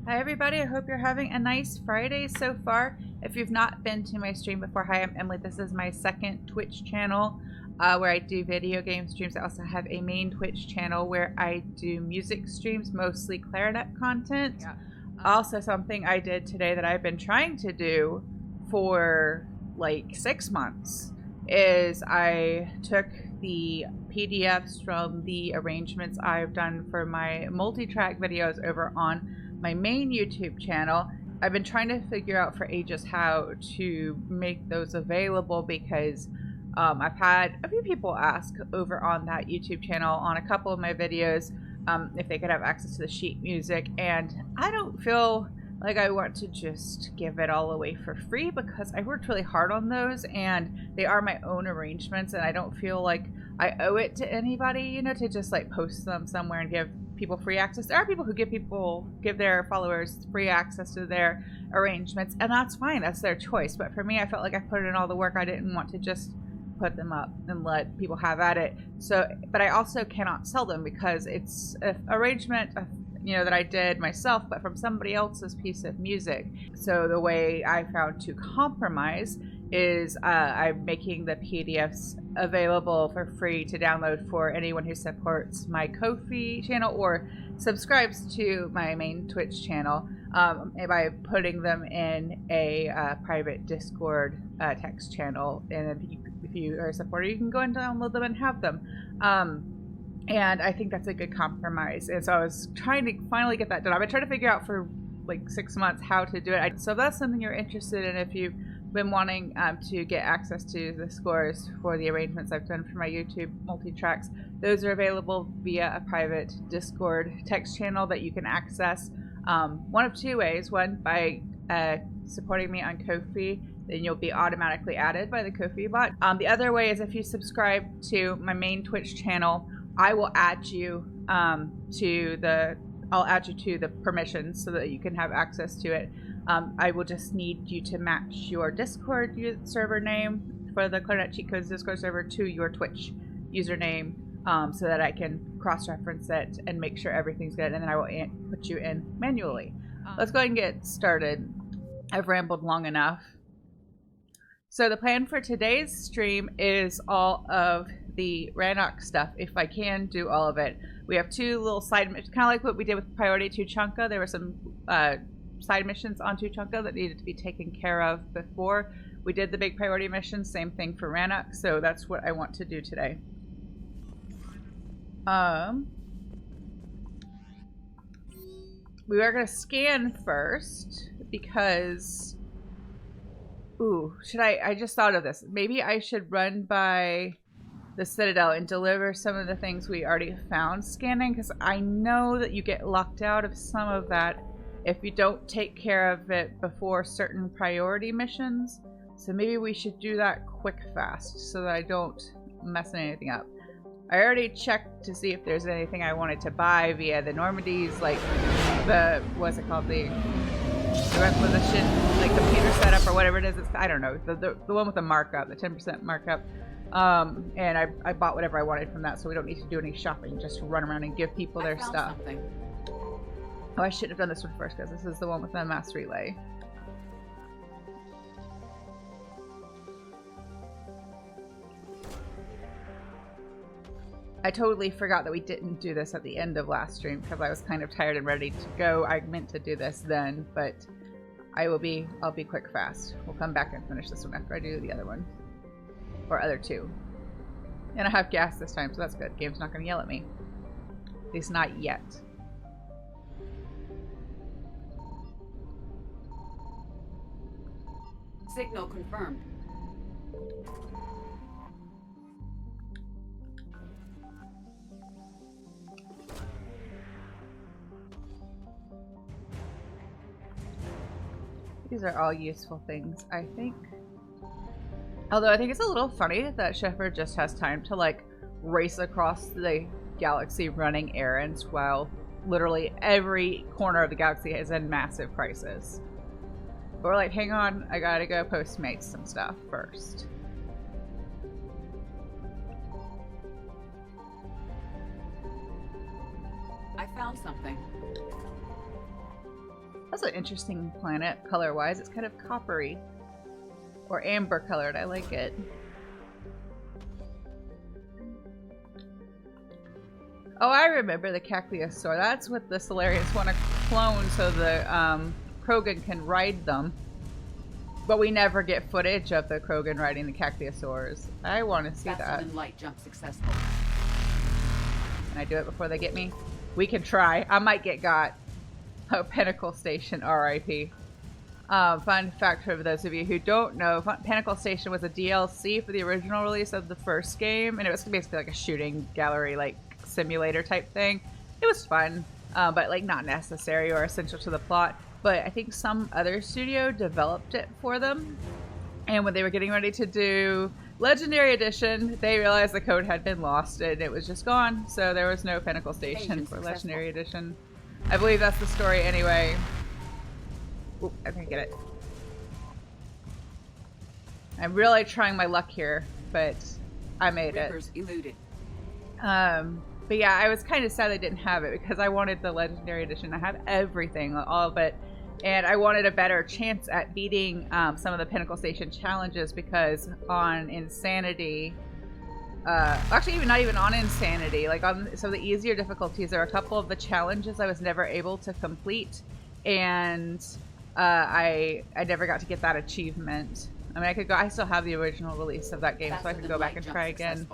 Hi everybody, I hope you're having a nice Friday so far. If you've not been to my stream before, hi, I'm Emily. This is my second Twitch channel where I do video game streams. I also have a main Twitch channel where I do music streams, mostly clarinet content. Yeah. Also something I did today that I've been trying to do for like 6 months is I took the PDFs from the arrangements I've done for my multi-track videos over on my main YouTube channel. I've been trying to figure out for ages how to make those available because I've had a few people ask over on that YouTube channel on a couple of my videos if they could have access to the sheet music, and I don't feel like I want to just give it all away for free because I worked really hard on those and they are my own arrangements, and I don't feel like I owe it to anybody, you know, to just like post them somewhere and give people free access. There are people who give their followers free access to their arrangements, and that's fine, that's their choice. But for me, I felt like I put in all the work. I didn't want to just put them up and let people have at it. So, but I also cannot sell them because it's an arrangement, you know, that I did myself, but from somebody else's piece of music. So the way I found to compromise is I'm making the PDFs available for free to download for anyone who supports my Ko-fi channel or subscribes to my main Twitch channel by putting them in a private Discord text channel. And if you are a supporter, you can go and download them and have them. And I think that's a good compromise. And so I was trying to finally get that done. I've been trying to figure out for like 6 months how to do it. So if that's something you're interested in, if you've been wanting to get access to the scores for the arrangements I've done for my YouTube multi-tracks, those are available via a private Discord text channel that you can access one of two ways. One, by supporting me on Ko-fi, then you'll be automatically added by the Ko-fi bot. The other way is if you subscribe to my main Twitch channel, I will add you to the permissions so that you can have access to it. I will just need you to match your Discord server name for the Clarinet Cheat Codes Discord server to your Twitch username so that I can cross-reference it and make sure everything's good, and then I will put you in manually. Let's go ahead and get started. I've rambled long enough. So the plan for today's stream is all of the Rannoch stuff, if I can do all of it. We have two little side missions, kind of like what we did with Priority Tuchanka. There were some side missions on Tuchanka that needed to be taken care of before we did the big priority mission. Same thing for Rannoch, so that's what I want to do today. We are going to scan first because... Ooh, should I just thought of this. Maybe I should run by the Citadel and deliver some of the things we already found scanning, because I know that you get locked out of some of that if you don't take care of it before certain priority missions. So maybe we should do that quick fast so that I don't mess anything up. I already checked to see if there's anything I wanted to buy via the Normandy's, like the, what's it called, the requisition, like computer setup or whatever it is. It's, I don't know, the one with the markup, the 10% markup. And I bought whatever I wanted from that, so we don't need to do any shopping, just run around and give people their stuff. Something. Oh, I should have done this one first because this is the one with the mass relay. I totally forgot that we didn't do this at the end of last stream because I was kind of tired and ready to go. I meant to do this then, but I'll be quick fast. We'll come back and finish this one after I do the other one. Or other two. And I have gas this time, so that's good. Game's not going to yell at me. At least not yet. Signal confirmed. These are all useful things, I think. Although I think it's a little funny that Shepard just has time to like race across the galaxy running errands while literally every corner of the galaxy is in massive crisis. But we're like, hang on, I gotta go Postmates some stuff first. I found something. That's an interesting planet, color-wise. It's kind of coppery. Or amber colored. I like it. Oh, I remember the Cacliosaur. That's what the Solarians want to clone so the Krogan can ride them. But we never get footage of the Krogan riding the Cacliosaurs. I want to see that. Light jump successful. Can I do it before they get me? We can try. I might get got. Oh, Pinnacle Station, RIP. Fun fact for those of you who don't know, Pinnacle Station was a DLC for the original release of the first game, and it was basically like a shooting gallery, like simulator type thing. It was fun, but like not necessary or essential to the plot. But I think some other studio developed it for them, and when they were getting ready to do Legendary Edition, they realized the code had been lost and it was just gone. So there was no Pinnacle Station for Legendary Edition. I believe that's the story anyway. Oop, I can't get it. I'm really trying my luck here, but I made it. Eluded. But yeah, I was kind of sad they didn't have it because I wanted the Legendary Edition. I have everything, all of it, and I wanted a better chance at beating some of the Pinnacle Station challenges because on Insanity, actually not even on Insanity, like on some of the easier difficulties, there are a couple of the challenges I was never able to complete, and I never got to get that achievement. I mean, I could go. I still have the original release of that game, so I could go back and try again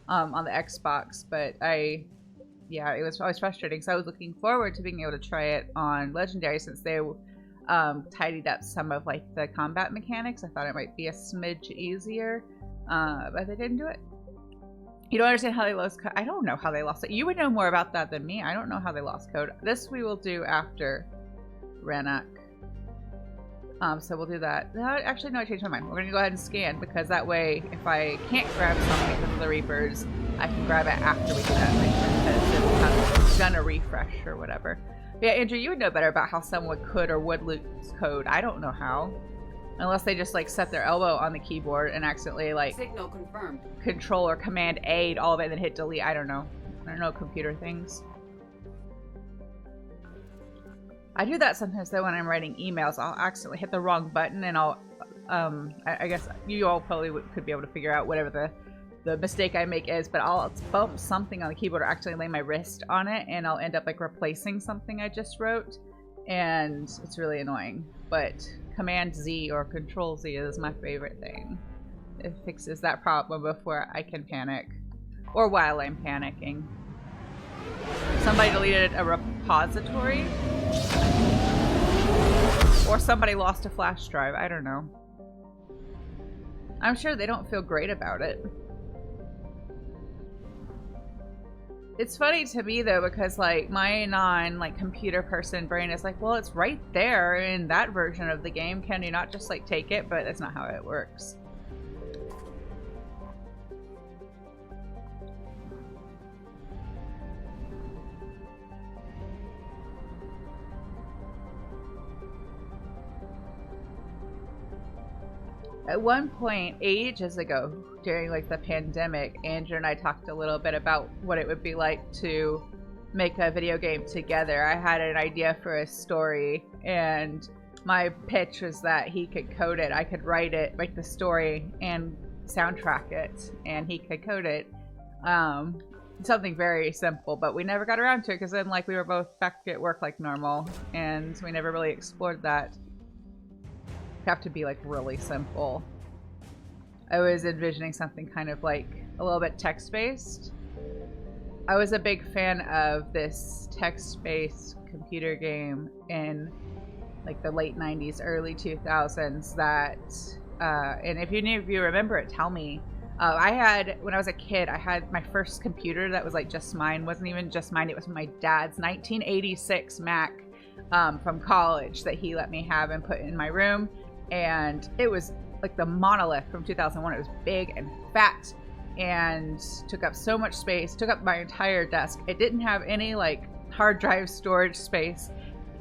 on the Xbox. But yeah, it was always frustrating. So I was looking forward to being able to try it on Legendary since they tidied up some of like the combat mechanics. I thought it might be a smidge easier, but they didn't do it. You don't understand how they lost code. I don't know how they lost it. You would know more about that than me. I don't know how they lost code. This we will do after Rannoch. So we'll do that. No, actually, no, I changed my mind. We're going to go ahead and scan because that way, if I can't grab something because of the Reapers, I can grab it after we do that mission because it's done a refresh or whatever. Yeah, Andrew, you would know better about how someone could or would lose code. I don't know how. Unless they just like set their elbow on the keyboard and accidentally like signal confirmed. Control or Command A all of it and then hit delete. I don't know. I don't know computer things. I do that sometimes though when I'm writing emails. I'll accidentally hit the wrong button and I'll, I guess you all probably could be able to figure out whatever the mistake I make is, but I'll bump something on the keyboard or actually lay my wrist on it and I'll end up like replacing something I just wrote, and it's really annoying. But Command Z or Control Z is my favorite thing. It fixes that problem before I can panic, or while I'm panicking. Somebody deleted a repository. Or somebody lost a flash drive. I don't know. I'm sure they don't feel great about it. It's funny to me though because like my computer person brain is like, well, it's right there in that version of the game. Can you not just like take it? But that's not how it works. At one point, ages ago, during like the pandemic, Andrew and I talked a little bit about what it would be like to make a video game together. I had an idea for a story, and my pitch was that he could code it. I could write the story, and soundtrack it, and he could code it. Something very simple, but we never got around to it because then like we were both back at work like normal, and we never really explored that. Have to be like really simple. I was envisioning something kind of like a little bit text-based. I was a big fan of this text-based computer game in like the late 90s, early 2000s that, and if any of you remember it, tell me. When I was a kid, I had my first computer that was like just mine. Wasn't even just mine, it was my dad's 1986 Mac from college that he let me have and put in my room. And it was like the monolith from 2001. It was big and fat and took up so much space, took up my entire desk. It didn't have any like hard drive storage space.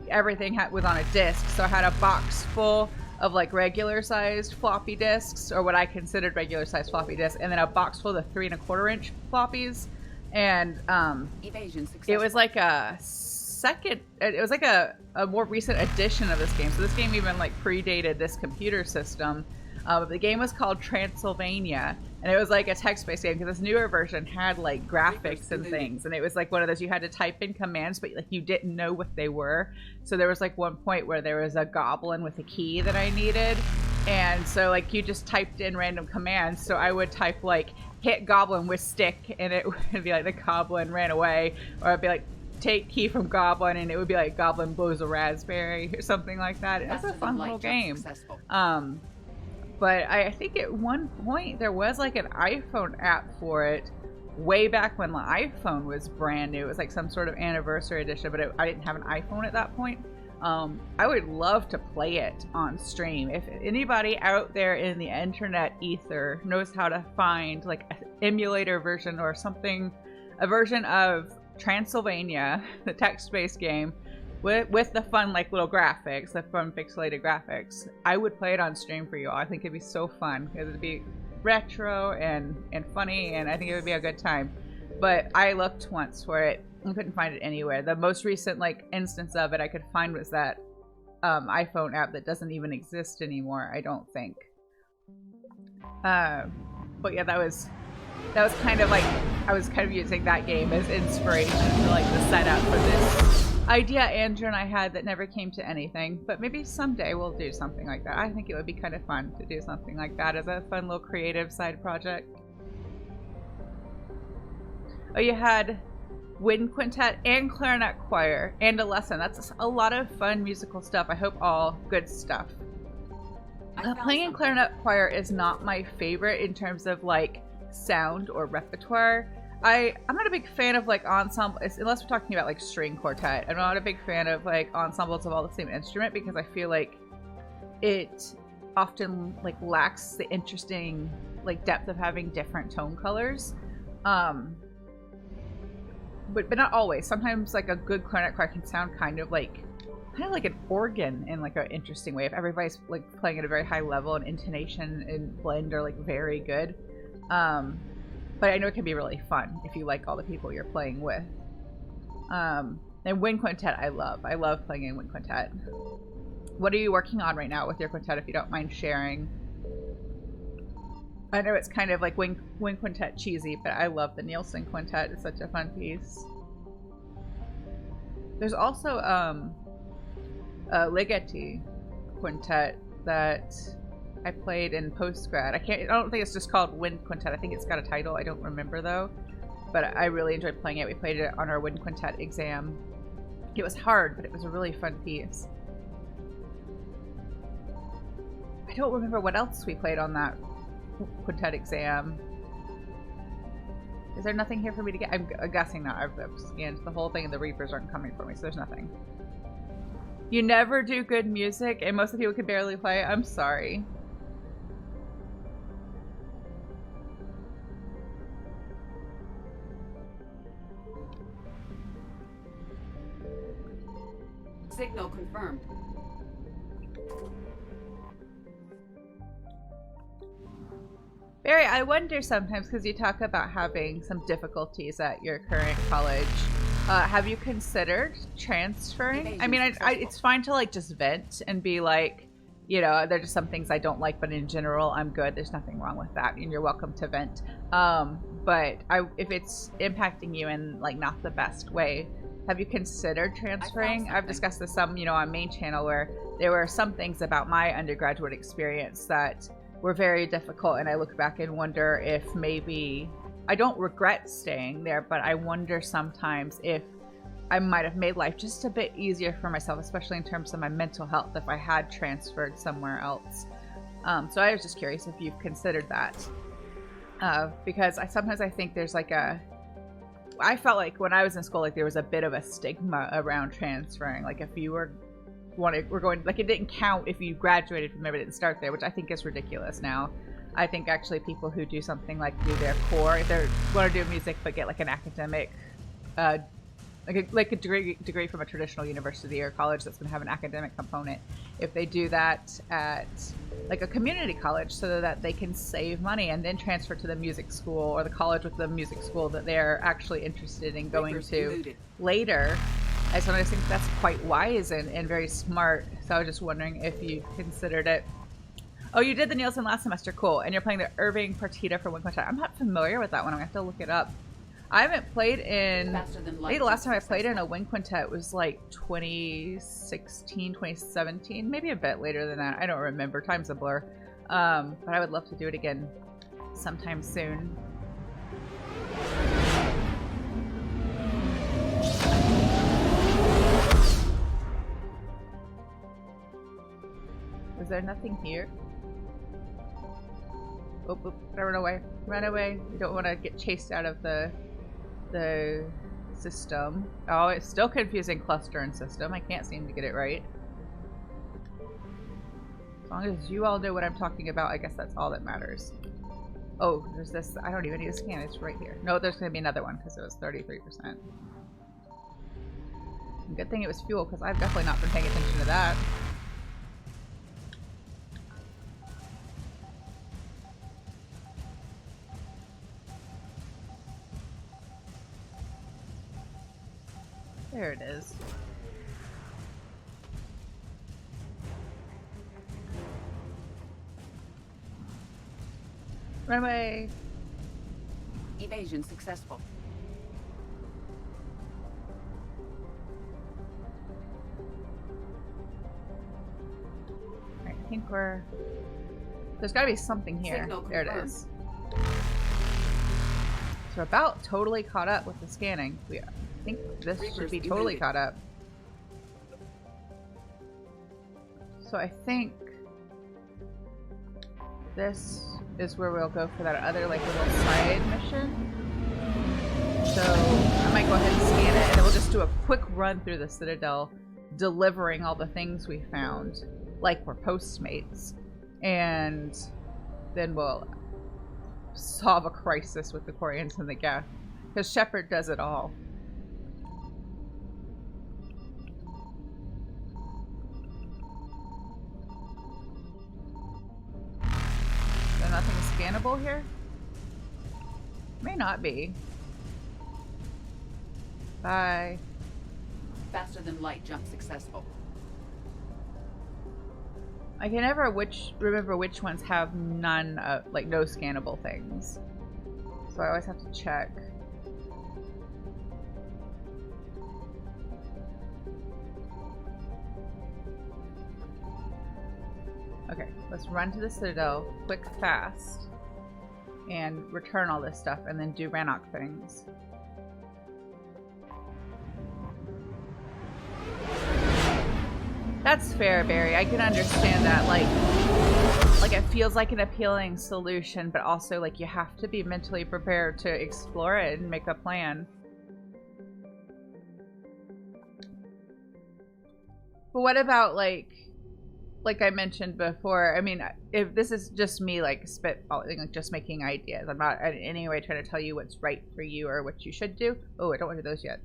Everything was on a disk. So I had a box full of like regular sized floppy disks, or what I considered regular sized floppy disks, and then a box full of 3¼ inch floppies. And Evasion successful. It was like a second, it was like a more recent edition of this game. So this game even like predated this computer system. The game was called Transylvania, and it was like a text-based game because this newer version had like graphics and things, and it was like one of those you had to type in commands, but like you didn't know what they were. So there was like one point where there was a goblin with a key that I needed, and so like you just typed in random commands. So I would type like hit goblin with stick, and it would be like the goblin ran away, or I'd be like take key from goblin, and it would be like goblin blows a raspberry or something like that. It was a fun little game. But I think at one point there was like an iPhone app for it way back when the iPhone was brand new. It was like some sort of anniversary edition, but I didn't have an iPhone at that point. I would love to play it on stream. If anybody out there in the internet ether knows how to find like an emulator version or something, a version of Transylvania, the text-based game, with the fun like little graphics, the fun pixelated graphics, I would play it on stream for you all. I think it'd be so fun. It would be retro and funny, and I think it would be a good time. But I looked once for it and couldn't find it anywhere. The most recent like instance of it I could find was that iPhone app that doesn't even exist anymore, I don't think. But yeah, that was kind of like, I was kind of using that game as inspiration for like the setup for this idea Andrew and I had that never came to anything. But maybe someday we'll do something like that. I think it would be kind of fun to do something like that as a fun little creative side project. Oh, you had wind quintet and clarinet choir and a lesson. That's a lot of fun musical stuff. I hope all good stuff. Playing in clarinet choir is not my favorite in terms of like sound or repertoire. I'm not a big fan of like ensembles, unless we're talking about like string quartet. I'm not a big fan of like ensembles of all the same instrument because I feel like it often like lacks the interesting like depth of having different tone colors. But not always. Sometimes like a good clarinet choir can sound kind of like an organ in like an interesting way if everybody's like playing at a very high level and intonation and blend are like very good. But I know it can be really fun if you like all the people you're playing with. And wind quintet I love playing in wind quintet. What are you working on right now with your quintet, if you don't mind sharing? I know it's kind of like wind quintet cheesy, but I love the Nielsen quintet. It's such a fun piece. There's also a Ligeti quintet that I played in postgrad. I don't think it's just called wind quintet. I think it's got a title. I don't remember though, but I really enjoyed playing it. We played it on our wind quintet exam. It was hard, but it was a really fun piece. I don't remember what else we played on that quintet exam. Is there nothing here for me to get? I'm guessing not. I've scanned the whole thing and the Reapers aren't coming for me, so there's nothing. You never do good music and most of the people can barely play? I'm sorry. Signal confirmed. Barry, I wonder sometimes, because you talk about having some difficulties at your current college, have you considered transferring? I mean, it's fine to like just vent and be like, you know, there's just some things I don't like, but in general, I'm good. There's nothing wrong with that, and you're welcome to vent. But if it's impacting you in like not the best way, have you considered transferring? I've discussed this some, you know, on main channel where there were some things about my undergraduate experience that were very difficult, and I look back and wonder if maybe I don't regret staying there, but I wonder sometimes if I might have made life just a bit easier for myself, especially in terms of my mental health, if I had transferred somewhere else. So I was just curious if you've considered that, because sometimes I think there's like I felt like when I was in school, like there was a bit of a stigma around transferring. Like if you were going, like it didn't count if you graduated from there but didn't start there, which I think is ridiculous now. I think actually people who do something like do their core, if they want to do music but get like an academic, like a degree from a traditional university or college that's going to have an academic component, if they do that at like a community college so that they can save money and then transfer to the music school or the college with the music school that they're actually interested in going to later, I just don't think that's quite wise and very smart. So I was just wondering if you considered it. Oh, you did the Nielsen last semester. Cool. And you're playing the Irving Partita for Wing Quintet. I'm not familiar with that one. I'm going to have to look it up. I haven't played in... I think the last time I played in a Wing Quintet was like 2016, 2017. Maybe a bit later than that. I don't remember. Time's a blur. But I would love to do it again sometime soon. Is there nothing here? Oh, oh, run away. Run away. You don't want to get chased out of the system. Oh, it's still confusing cluster and system. I can't seem to get it right. As long as you all know what I'm talking about, I guess that's all that matters. Oh, there's this. I don't even need to scan. It's right here. No, there's going to be another one because it was 33%. Good thing it was fuel because I've definitely not been paying attention to that. There it is. Run away. Evasion successful. Alright, I think we're... There's gotta be something here. There it is. So we're about totally caught up with the scanning. I think this should be totally caught up. So I think this is where we'll go for that other like little side mission. So I might go ahead and scan it and then we'll just do a quick run through the Citadel delivering all the things we found like we're Postmates, and then we'll solve a crisis with the Quarians and the Geth because Shepard does it all. Nothing scannable here? May not be. Bye. Faster than light jump successful. I can never remember which ones have none of, like, no scannable things. So I always have to check. Okay, let's run to the Citadel, quick, fast, and return all this stuff, and then do Rannoch things. That's fair, Barry. I can understand that. Like it feels like an appealing solution, but also like you have to be mentally prepared to explore it and make a plan. But what about like I mentioned before, I mean, if this is just me like spitballing, like just making ideas. I'm not in any way trying to tell you what's right for you or what you should do. Oh, I don't want to do those yet.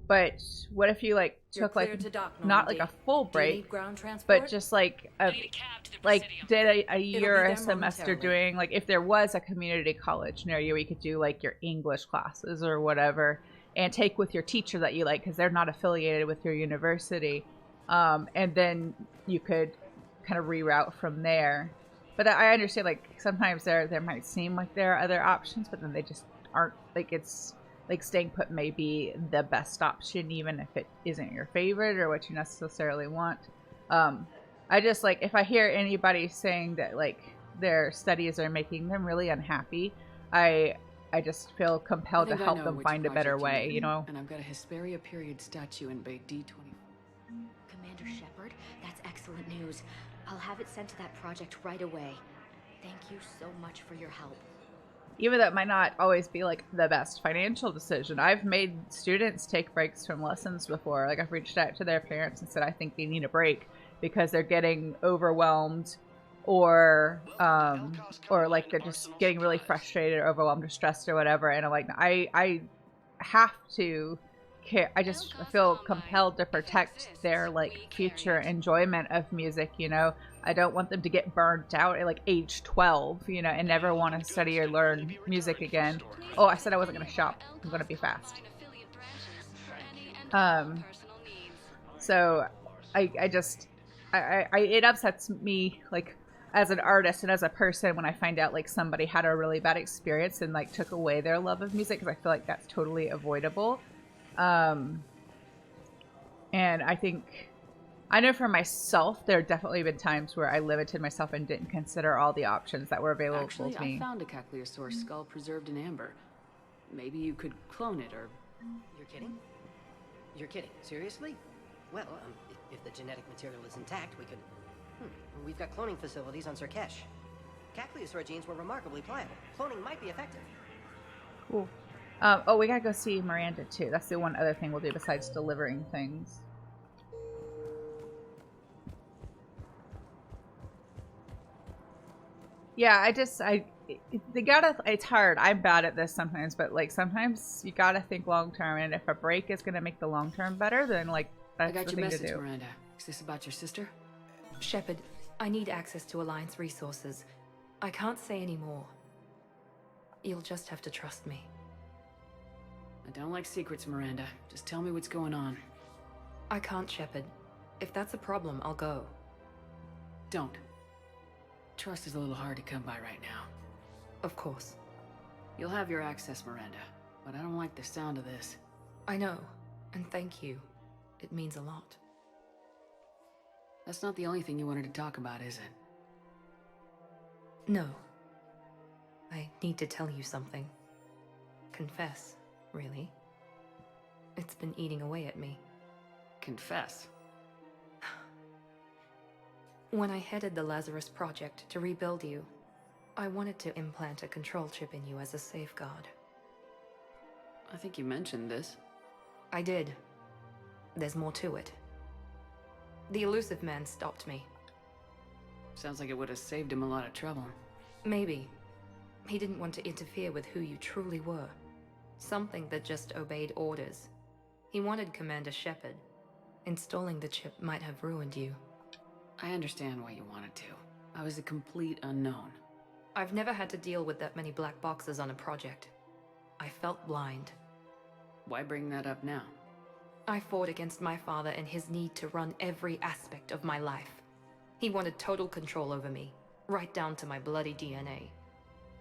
But what if you like took like not like a full break, but just like did a year or a semester doing like if there was a community college near you where you could do like your English classes or whatever and take with your teacher that you like because they're not affiliated with your university. And then you could kind of reroute from there. But I understand, like, sometimes there might seem like there are other options, but then they just aren't. Like, it's, like, staying put may be the best option, even if it isn't your favorite or what you necessarily want. I just, like, if I hear anybody saying that, like, their studies are making them really unhappy, I just feel compelled to help them find a better way, you know? And I've got a Hesperia period statue in Bay D20. Commander Shepard, that's excellent news. I'll have it sent to that project right away. Thank you so much for your help. Even though it might not always be like the best financial decision, I've made students take breaks from lessons before. Like I've reached out to their parents and said I think they need a break because they're getting overwhelmed or like they're just getting really frustrated or overwhelmed or stressed or whatever. And I'm like, I have to care. I just feel compelled to protect their like future enjoyment of music, you know. I don't want them to get burnt out at like age 12, you know, and never want to study or learn music again. Oh, I said I wasn't going to shop. I'm going to be fast. So it upsets me, like, as an artist and as a person when I find out, like, somebody had a really bad experience and, like, took away their love of music, because I feel like that's totally avoidable. And I know for myself, there have definitely been times where I limited myself and didn't consider all the options that were available to me. I found a Tali'Zorah skull preserved in amber. Maybe you could clone it, or... You're kidding? You're kidding. Seriously? Well, if the genetic material is intact, we could... We've got cloning facilities on Surkesh. Tali'Zorah genes were remarkably pliable. Cloning might be effective. Cool. Oh, we gotta go see Miranda, too. That's the one other thing we'll do besides delivering things. Yeah, it's hard. I'm bad at this sometimes, but, like, sometimes you gotta think long term, and if a break is gonna make the long term better, then, like, that's the thing to do. I got your message, Miranda. Is this about your sister? Shepard, I need access to Alliance resources. I can't say any more. You'll just have to trust me. I don't like secrets, Miranda. Just tell me what's going on. I can't, Shepard. If that's a problem, I'll go. Don't. Trust is a little hard to come by right now. Of course. You'll have your access, Miranda, but I don't like the sound of this. I know, and thank you. It means a lot. That's not the only thing you wanted to talk about, is it? No. I need to tell you something. Confess, really. It's been eating away at me. Confess? When I headed the Lazarus Project to rebuild you, I wanted to implant a control chip in you as a safeguard. I think you mentioned this. I did. There's more to it. The elusive man stopped me. Sounds like it would have saved him a lot of trouble. Maybe. He didn't want to interfere with who you truly were. Something that just obeyed orders. He wanted Commander Shepard. Installing the chip might have ruined you. I understand why you wanted to. I was a complete unknown. I've never had to deal with that many black boxes on a project. I felt blind. Why bring that up now? I fought against my father and his need to run every aspect of my life. He wanted total control over me, right down to my bloody DNA.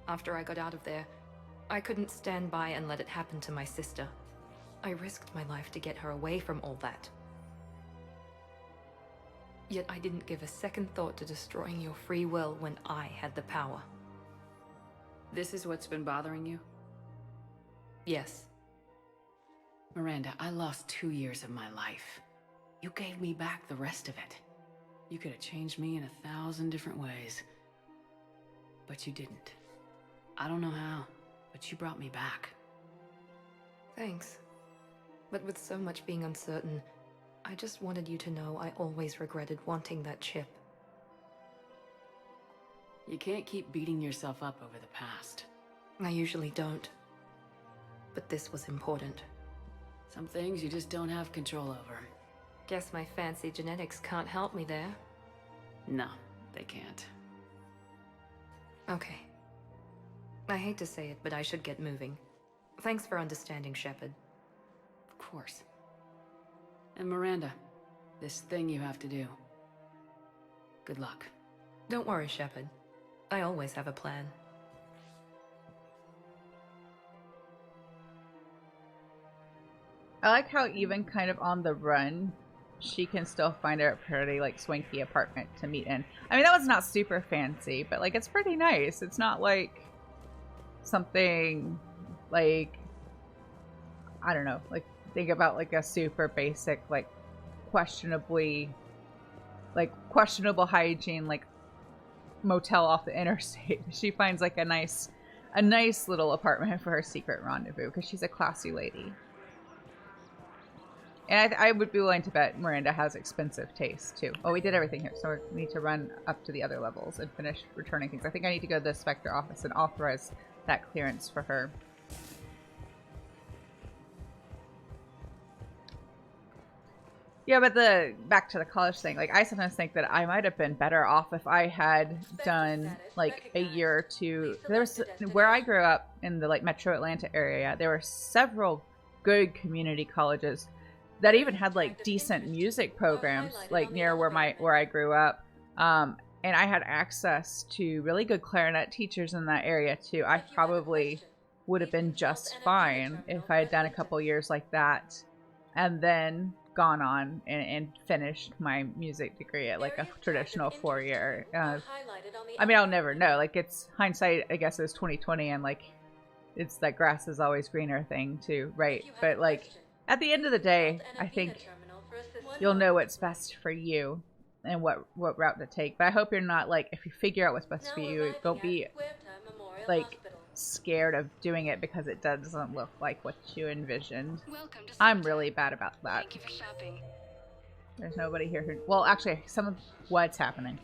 After I got out of there, I couldn't stand by and let it happen to my sister. I risked my life to get her away from all that. Yet I didn't give a second thought to destroying your free will when I had the power. This is what's been bothering you? Yes. Miranda, I lost 2 years of my life. You gave me back the rest of it. You could have changed me in 1,000 different ways. But you didn't. I don't know how, but you brought me back. Thanks. But with so much being uncertain, I just wanted you to know I always regretted wanting that chip. You can't keep beating yourself up over the past. I usually don't. But this was important. Some things you just don't have control over. Guess my fancy genetics can't help me there. No, they can't. Okay. I hate to say it, but I should get moving. Thanks for understanding, Shepard. Of course. And Miranda, this thing you have to do. Good luck. Don't worry, Shepard. I always have a plan. I like how even kind of on the run, she can still find a pretty, like, swanky apartment to meet in. I mean, that was not super fancy, but, like, it's pretty nice. It's not, like, something, like, I don't know, like, think about, like, a super basic, like, questionable hygiene, like, motel off the interstate. She finds, like, a nice little apartment for her secret rendezvous, because she's a classy lady. And I would be willing to bet Miranda has expensive taste, too. Oh, we did everything here, so we need to run up to the other levels and finish returning things. I think I need to go to the Spectre office and authorize that clearance for her. Yeah, but back to the college thing, like, I sometimes think that I might have been better off if I had done, like, a year or two. Where I grew up in the, like, metro Atlanta area, there were several good community colleges that even had like decent music programs, like near where I grew up. And I had access to really good clarinet teachers in that area too. I probably would have been just fine if I had done a couple years like that, and then gone on and finished my music degree at like a traditional 4-year. I mean, I'll never know. Like, it's hindsight, I guess, is 2020, and like, it's that grass is always greener thing too, right? But like, at the end of the day, I think you'll know what's best for you and what route to take. But I hope you're not like, if you figure out what's best for you, don't be like scared of doing it because it doesn't look like what you envisioned. I'm really bad about that. Thank you for shopping. There's nobody here who, well, actually, some of what's happening.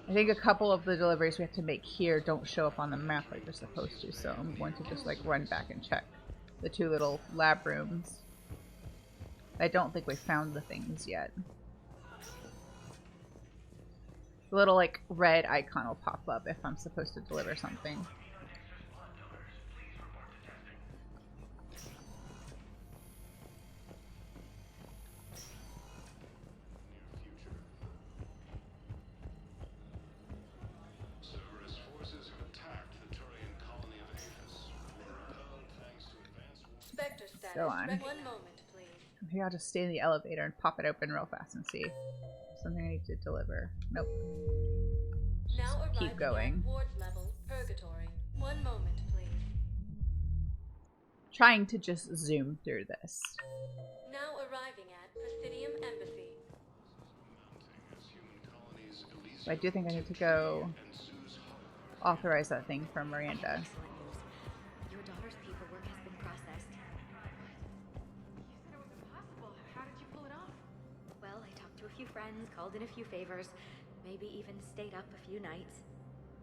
I think a couple of the deliveries we have to make here don't show up on the map like they're supposed to, so I'm going to just like run back and check the 2 little lab rooms. I don't think we found the things yet. The little like red icon will pop up if I'm supposed to deliver something. Go on. 1 moment, please. Maybe I'll just stay in the elevator and pop it open real fast and see. Something I need to deliver. Nope. Now Just keep going. Ward level, purgatory. 1 moment, please. Trying to just zoom through this. Now arriving at Presidium Embassy. But I do think I need to go authorize that thing for Miranda. Excellent news. Your daughter's paperwork has been processed. It was impossible. How did you pull it off? Well, I talked to a few friends, called in a few favors, maybe even stayed up a few nights.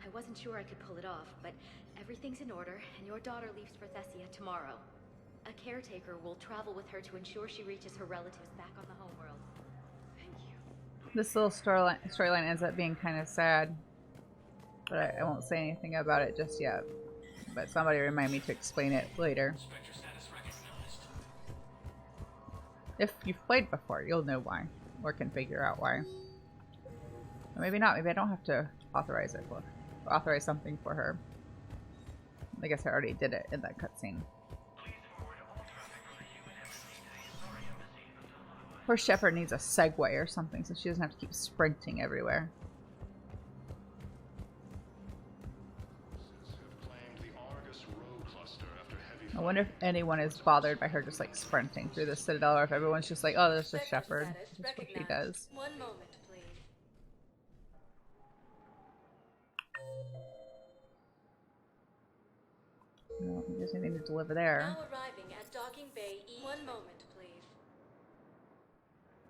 I wasn't sure I could pull it off, but everything's in order, and your daughter leaves for Thessia tomorrow. A caretaker will travel with her to ensure she reaches her relatives back on the homeworld. Thank you. This little storyline ends up being kind of sad. But I won't say anything about it just yet. But somebody remind me to explain it later. If you've played before, you'll know why. Or can figure out why. Or maybe not. Maybe I don't have to authorize it. Authorize something for her. I guess I already did it in that cutscene. Poor Shepard needs a Segway or something so she doesn't have to keep sprinting everywhere. I wonder if anyone is bothered by her just like sprinting through the Citadel, or if everyone's just like, oh, there's just Shepard. That's what she does. 1 moment, please. I don't think there's anything to deliver there. Now arriving at Docking Bay E. 1 moment, please.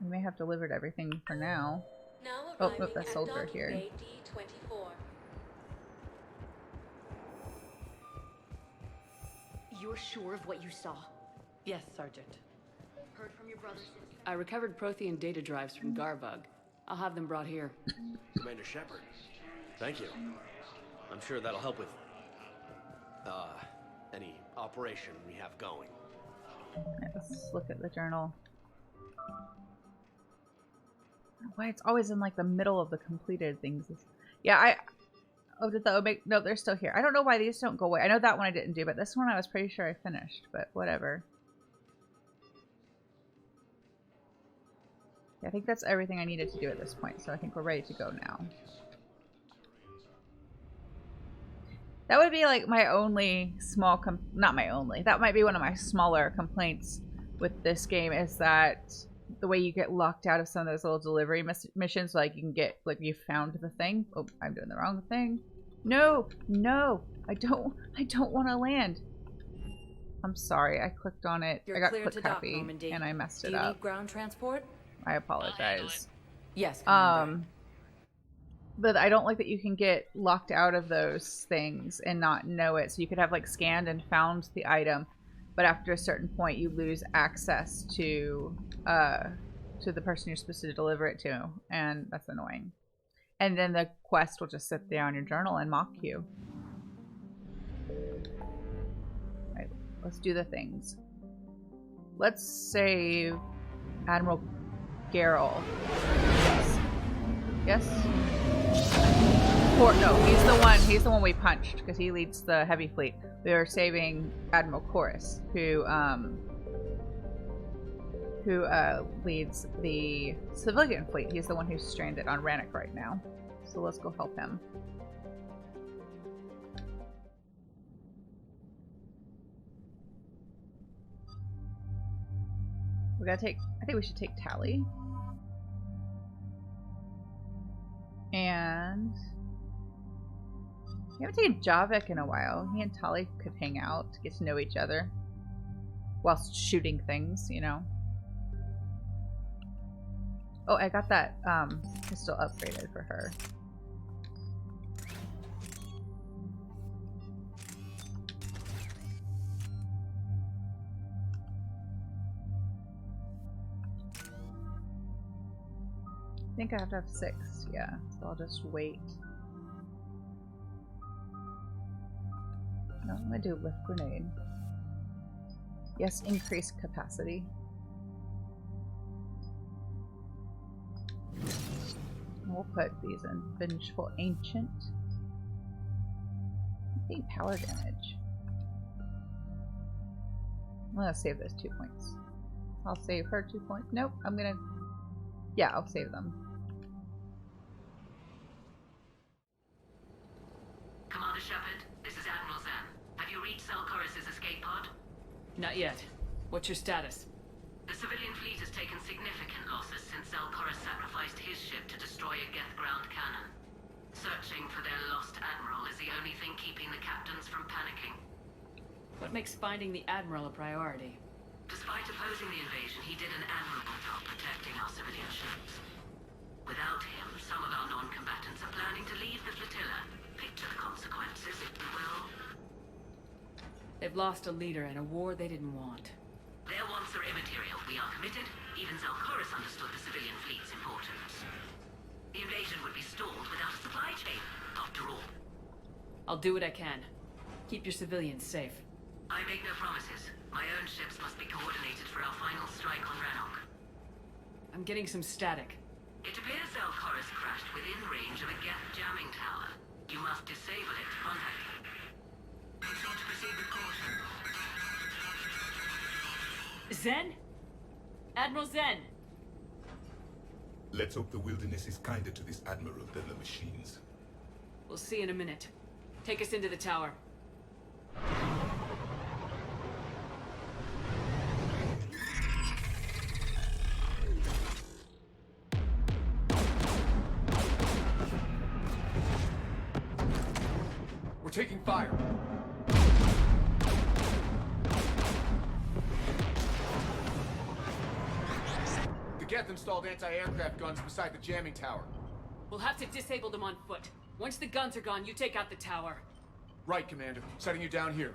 We may have delivered everything for now. Now Oh, arriving look, that at soldier Docking here. Bay D24. You're sure of what you saw? Yes, Sergeant. Heard from your brother since... I recovered Prothean data drives from Garbug. I'll have them brought here. Commander Shepard, thank you. I'm sure that'll help with, any operation we have going. Alright, let's look at the journal. Why it's always in like the middle of the completed things. Yeah, oh, did the Omega... No, they're still here. I don't know why these don't go away. I know that one I didn't do, but this one I was pretty sure I finished, but whatever. Yeah, I think that's everything I needed to do at this point, so I think we're ready to go now. That would be like my only small... Not my only. That might be one of my smaller complaints with this game, is that the way you get locked out of some of those little delivery missions, like you can get, like, you found the thing. Oh, I'm doing the wrong thing. No, no, I don't want to land. I'm sorry, I clicked on it. I got click copy and I messed it up. Ground transport? I apologize. Yes, Commander. But I don't like that you can get locked out of those things and not know it. So you could have like scanned and found the item, but after a certain point you lose access to the person you're supposed to deliver it to, and that's annoying. And then the quest will just sit there on your journal and mock you. Alright, let's do the things. Let's save Admiral Garrus. Yes? No, he's the one we punched because he leads the heavy fleet. We are saving Admiral Koris, who leads the civilian fleet. He's the one who's stranded on Rannoch right now. So let's go help him. We gotta take, I think we should take Tali. And we haven't taken Javik in a while. He and Tali could hang out, get to know each other whilst shooting things, you know. Oh, I got that pistol upgraded for her. I think I have to have 6, yeah, so I'll just wait. No, I'm gonna do lift grenade. Yes, increase capacity. We'll put these in. Vengeful Ancient. I think power damage. I'm gonna save those 2 points. I'll save her 2 points. Nope, I'm gonna... Yeah, I'll save them. Commander Shepard, this is Admiral Zen. Have you reached Koris' escape pod? Not yet. What's your status? The civilian fleet has taken significant losses since Koris sacrificed his ship to destroy a Geth ground cannon. Searching for their lost admiral is the only thing keeping the captains from panicking. What makes finding the Admiral a priority? Despite opposing the invasion, he did an admirable job protecting our civilian ships. Without him, some of our non-combatants are planning to leave the flotilla. Picture the consequences, if you will. They've lost a leader in a war they didn't want. Their wants are immaterial. We are committed. Even Koris understood the civilian fleet's importance. The invasion would be stalled without a supply chain, after all. I'll do what I can. Keep your civilians safe. I make no promises. My own ships must be coordinated for our final strike on Rannoch. I'm getting some static. It appears Koris crashed within range of a Geth jamming tower. You must disable it to contact him. Be sure to proceed with caution. Zen? Admiral Zen! Let's hope the wilderness is kinder to this admiral than the machines. We'll see in a minute. Take us into the tower. We're taking fire. The Geth installed anti-aircraft guns beside the jamming tower. We'll have to disable them on foot. Once the guns are gone, you take out the tower. Right, Commander. Setting you down here.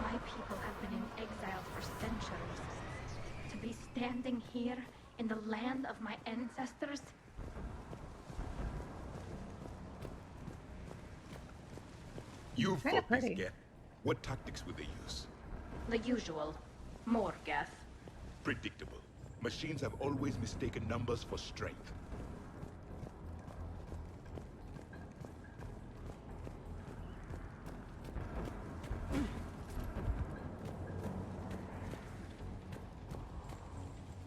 My people have been in exile for centuries. To be standing here in the land of my ancestors? You Kinda fought this pretty. Geth. What tactics will they use? The usual. More Geth. Predictable. Machines have always mistaken numbers for strength.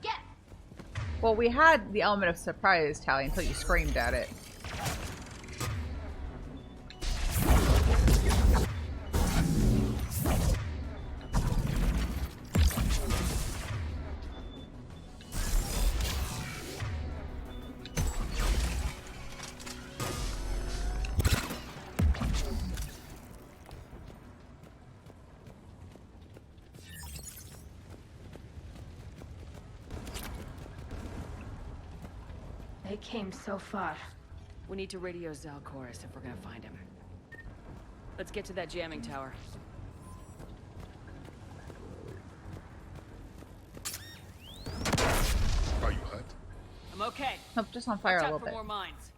Geth! Well, we had the element of surprise, Tali, until you screamed at it. They came so far. We need to radio Koris if we're gonna find him. Let's get to that jamming tower. Are you hurt? I'm okay. I'm just on fire Watch a out little for bit. more mines.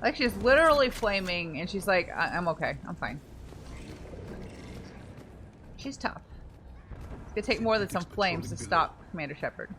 Like, she's literally flaming, and she's like, I'm okay. I'm fine. She's tough. It's gonna take more than some flames to stop Commander Shepard.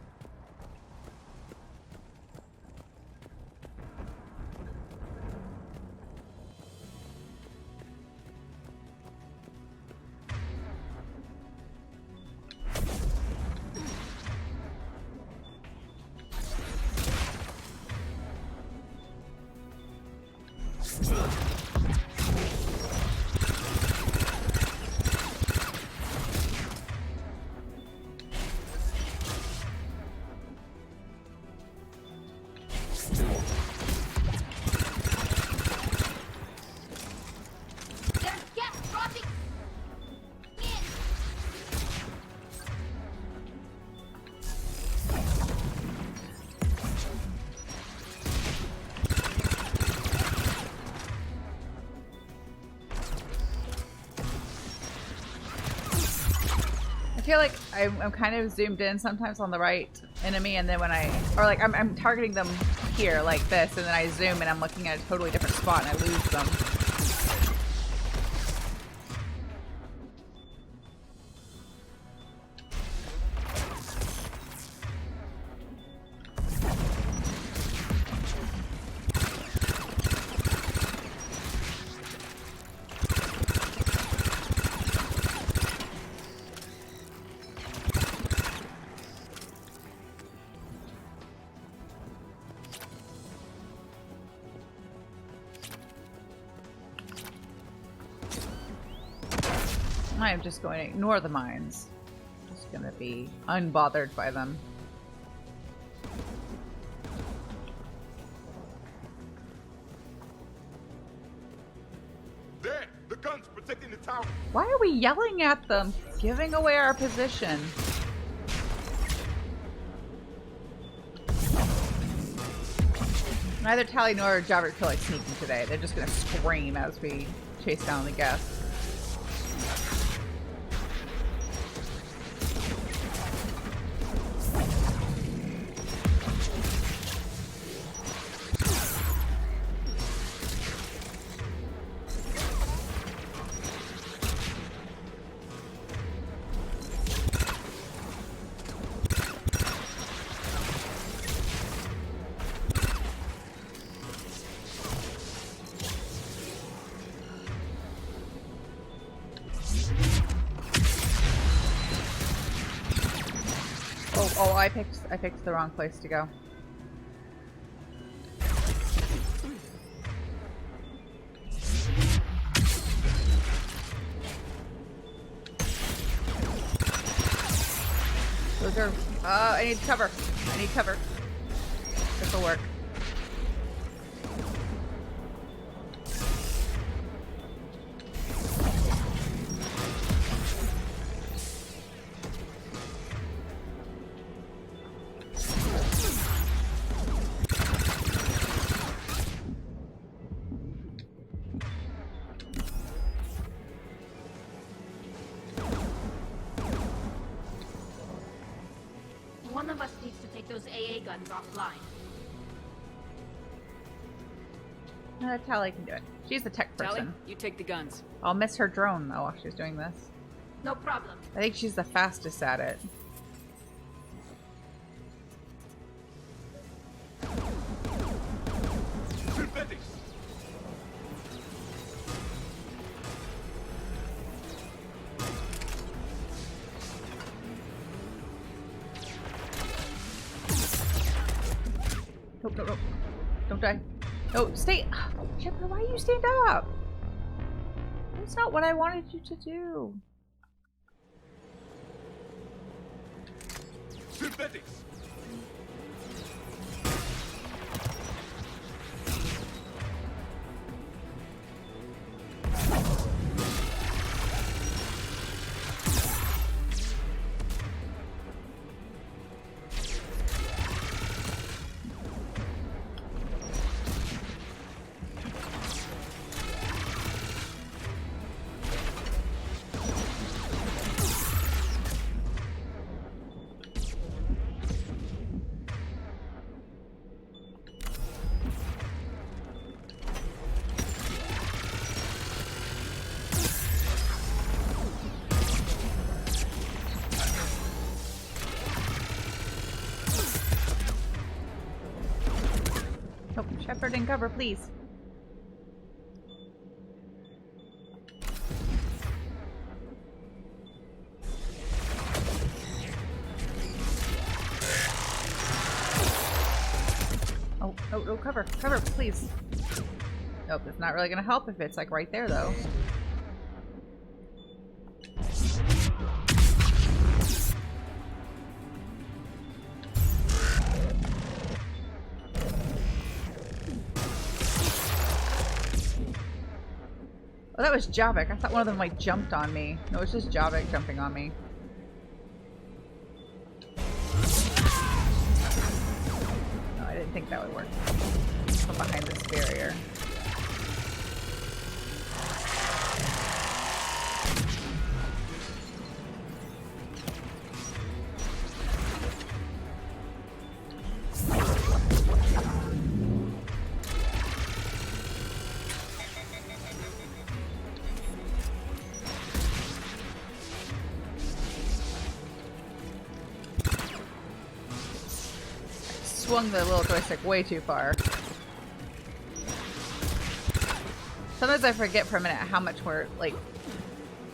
I feel like I'm kind of zoomed in sometimes on the right enemy, and then when I'm targeting them here like this, and then I zoom and I'm looking at a totally different spot and I lose them. I am just going to ignore the mines. Just going to be unbothered by them. There! The guns protecting the tower! Why are we yelling at them? Giving away our position. Neither Tali'Zorah or Shepard feel like sneaking today. They're just going to scream as we chase down the Geth. Oh, I picked the wrong place to go. Those are, I need cover. I need cover. This will work. One of us needs to take those AA guns offline. No, Tali can do it. She's the tech person. Tali, you take the guns. I'll miss her drone though while she's doing this. No problem. I think she's the fastest at it. Synthetics! Nope, nope, nope. Don't die. No, stay. Shepard, why you stand up? That's not what I wanted you to do. Synthetics! Shepard and cover, please. Oh, no, no, cover, cover, please. Nope, it's not really gonna help if it's like right there though. Oh, that was Javik. I thought one of them like jumped on me. No, it's just Javik jumping on me. No, I didn't think that would work. From behind this barrier. Swung the little joystick way too far. Sometimes I forget for a minute how much we're like.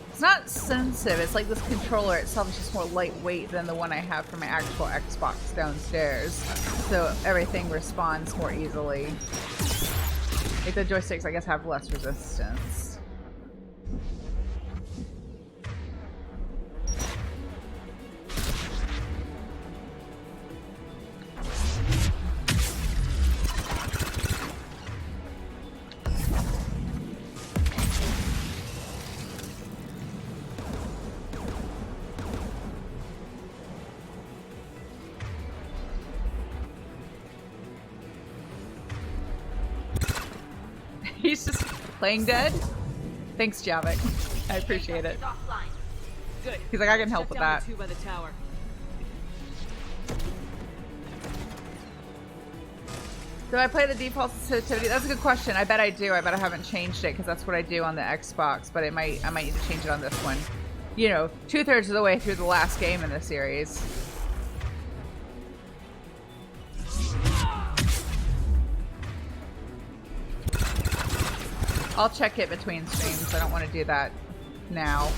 It's not sensitive. It's like this controller itself is just more lightweight than the one I have for my actual Xbox downstairs, so everything responds more easily. Like the joysticks, I guess, have less resistance. He's just playing dead? Thanks, Javik. I appreciate it. Good. He's like, I can help with that. Two by the tower. Do I play the default sensitivity? That's a good question. I bet I do. I bet I haven't changed it because that's what I do on the Xbox, but I might need to change it on this one. You know, 2/3 of the way through the last game in the series. I'll check it between streams. I don't want to do that now.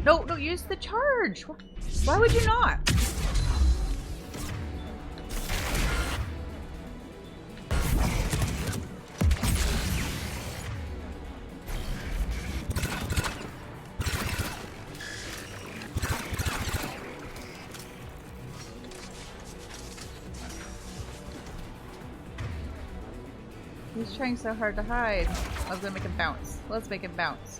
No, don't use the charge. Why would you not? He's trying so hard to hide. I was gonna make him bounce. Let's make him bounce.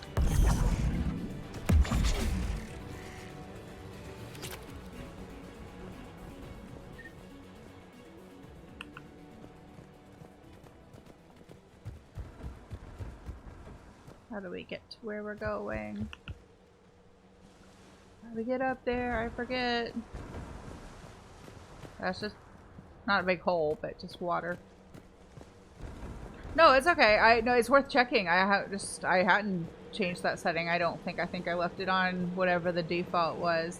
How do we get to where we're going? How do we get up there? I forget. That's just not a big hole, but just water. No, it's okay. I know it's worth checking. I hadn't changed that setting. I don't think. I think I left it on whatever the default was,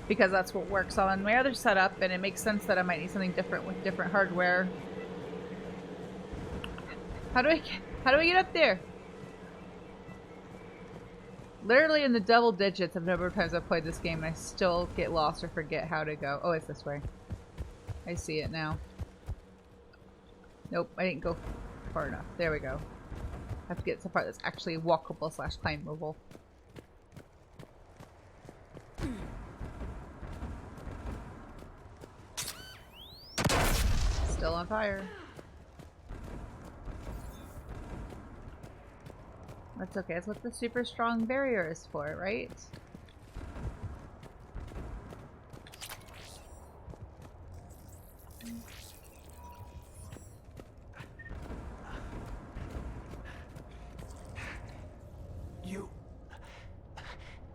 because that's what works on my other setup, and it makes sense that I might need something different with different hardware. How do I get up there? Literally in the double digits of the number of times I've played this game, and I still get lost or forget how to go. Oh, it's this way. I see it now. Nope, I didn't go far enough. There we go. I have to get to the part that's actually walkable / climbable. Still on fire. That's okay. That's what the super strong barrier is for, right?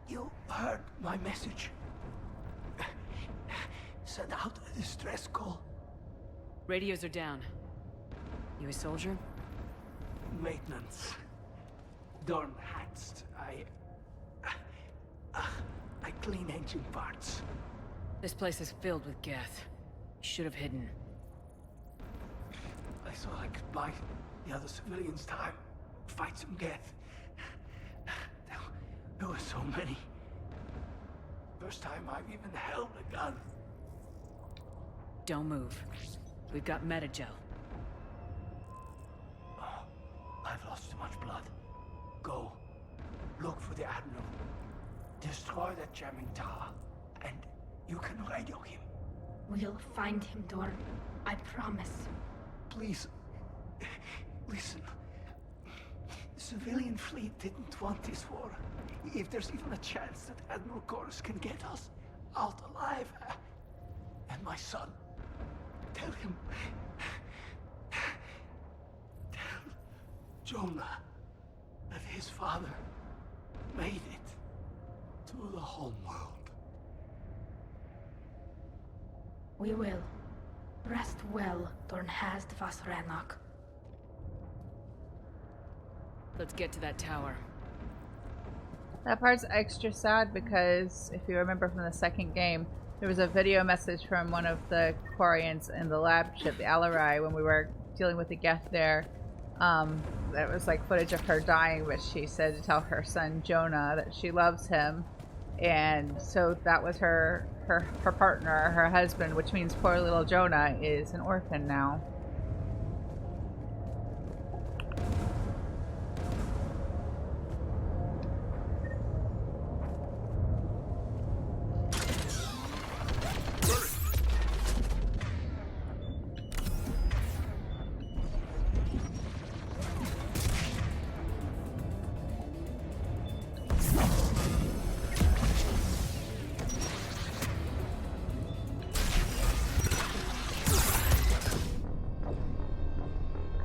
You heard my message. Send out a distress call. Radios are down. You a soldier? Maintenance. Dorn hatched. I clean engine parts. This place is filled with Geth. You should have hidden. I thought I could buy the other civilians time. Fight some Geth. There were so many. First time I've even held a gun. Don't move. We've got metagel. Oh, I've lost too much blood. Go. Look for the Admiral. Destroy that jamming tower. And you can radio him. We'll find him, Dorn. I promise. Please. Listen. The civilian fleet didn't want this war. If there's even a chance that Admiral Koris can get us out alive. And my son. Tell him. Tell Jonah that his father made it to the home world. We will. Rest well, Dorn has vas Rannoch. Let's get to that tower. That part's extra sad because if you remember from the second game, there was a video message from one of the Quarians in the lab ship, the Alarai, when we were dealing with the Geth there. That was like footage of her dying, but she said to tell her son Jonah that she loves him. And so that was her partner, her husband, which means poor little Jonah is an orphan now.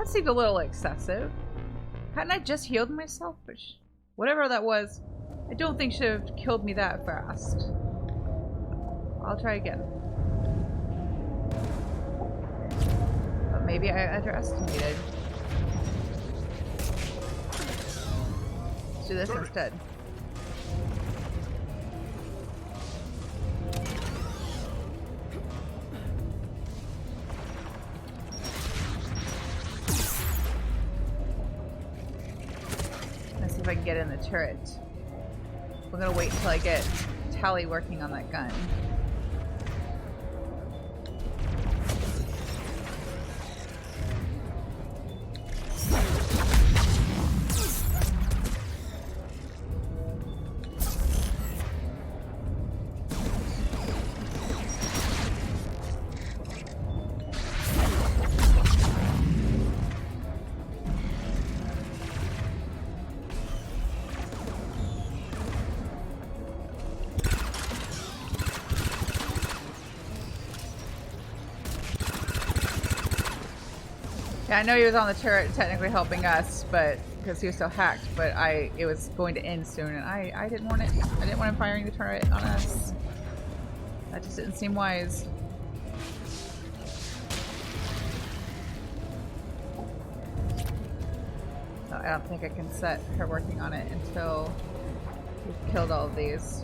Seemed a little excessive. Hadn't I just healed myself? Which, whatever that was, I don't think should have killed me that fast. I'll try again. But maybe I underestimated. Let's do this instead. If I can get in the turret. We're gonna wait until I get Tali working on that gun. Yeah, I know he was on the turret technically helping us, but because he was so hacked, but it was going to end soon, and I didn't want it. I didn't want him firing the turret on us. That just didn't seem wise. So I don't think I can set her working on it until we've killed all of these.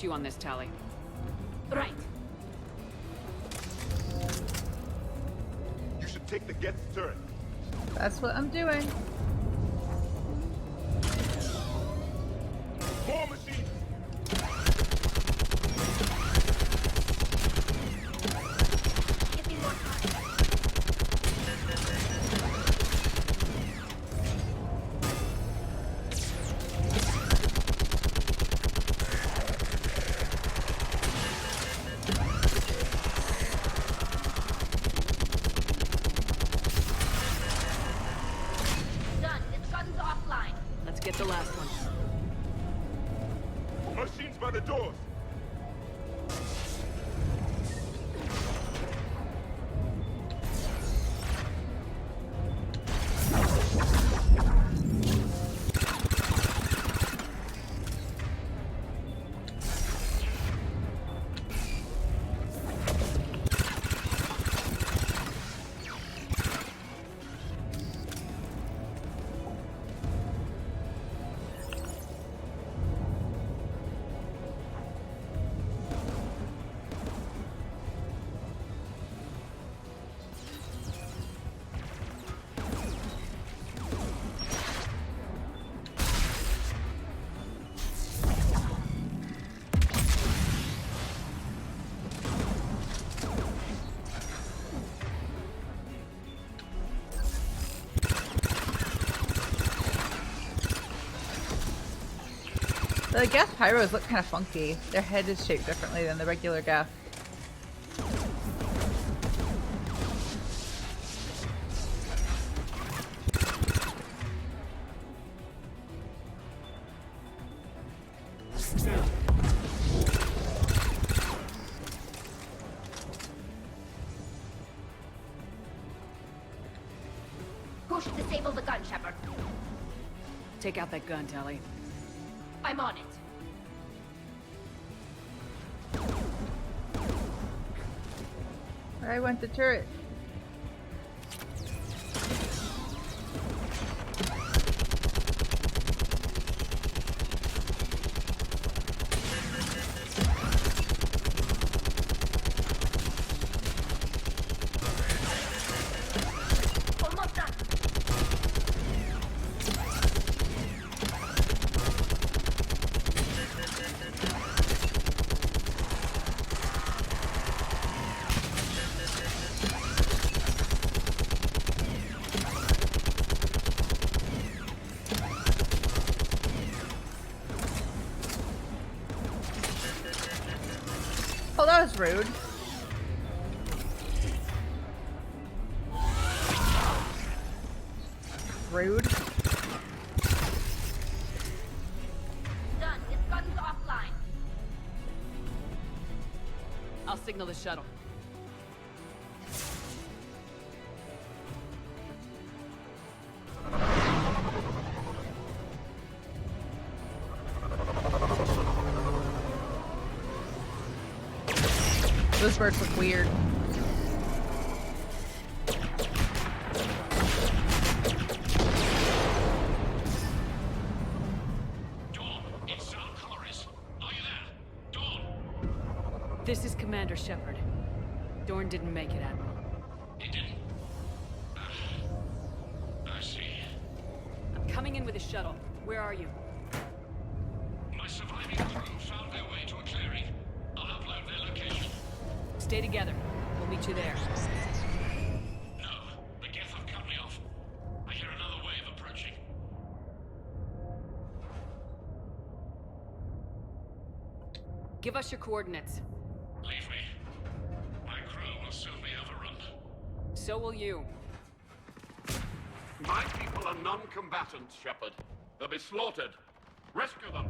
You on this, Tali. Right. You should take the Geth turret. That's what I'm doing. More machines! Give me more time. Get the last one. Machines by the doors. The Geth pyros look kind of funky. Their head is shaped differently than the regular Geth. Push, disable the gun, Shepard. Take out that gun, Tali. I'm on it. I want the turret. Almost done. Oh, that was rude. Rude. Done. This gun's offline. I'll signal the shuttle. Those birds look weird. Dawn, it's Koris. Are you there? Dawn! This is Commander Shepard. Dorn didn't make it, Admiral. He didn't? I see. I'm coming in with a shuttle. Where are you? My surviving crew found their way to a clearing. I'll upload their location. Stay together. We'll meet you there. No, the Geth have cut me off. I hear another wave approaching. Give us your coordinates. Leave me. My crew will soon be overrun. So will you. My people are non-combatants, Shepard. They'll be slaughtered. Rescue them.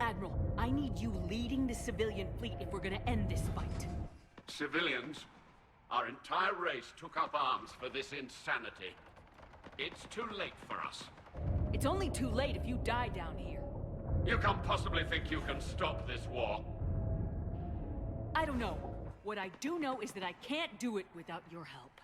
Admiral, I need you leading the civilian fleet if we're gonna end this fight. Civilians, our entire race took up arms for this insanity. It's too late for us. It's only too late if you die down here. You can't possibly think you can stop this war. I don't know. What I do know is that I can't do it without your help.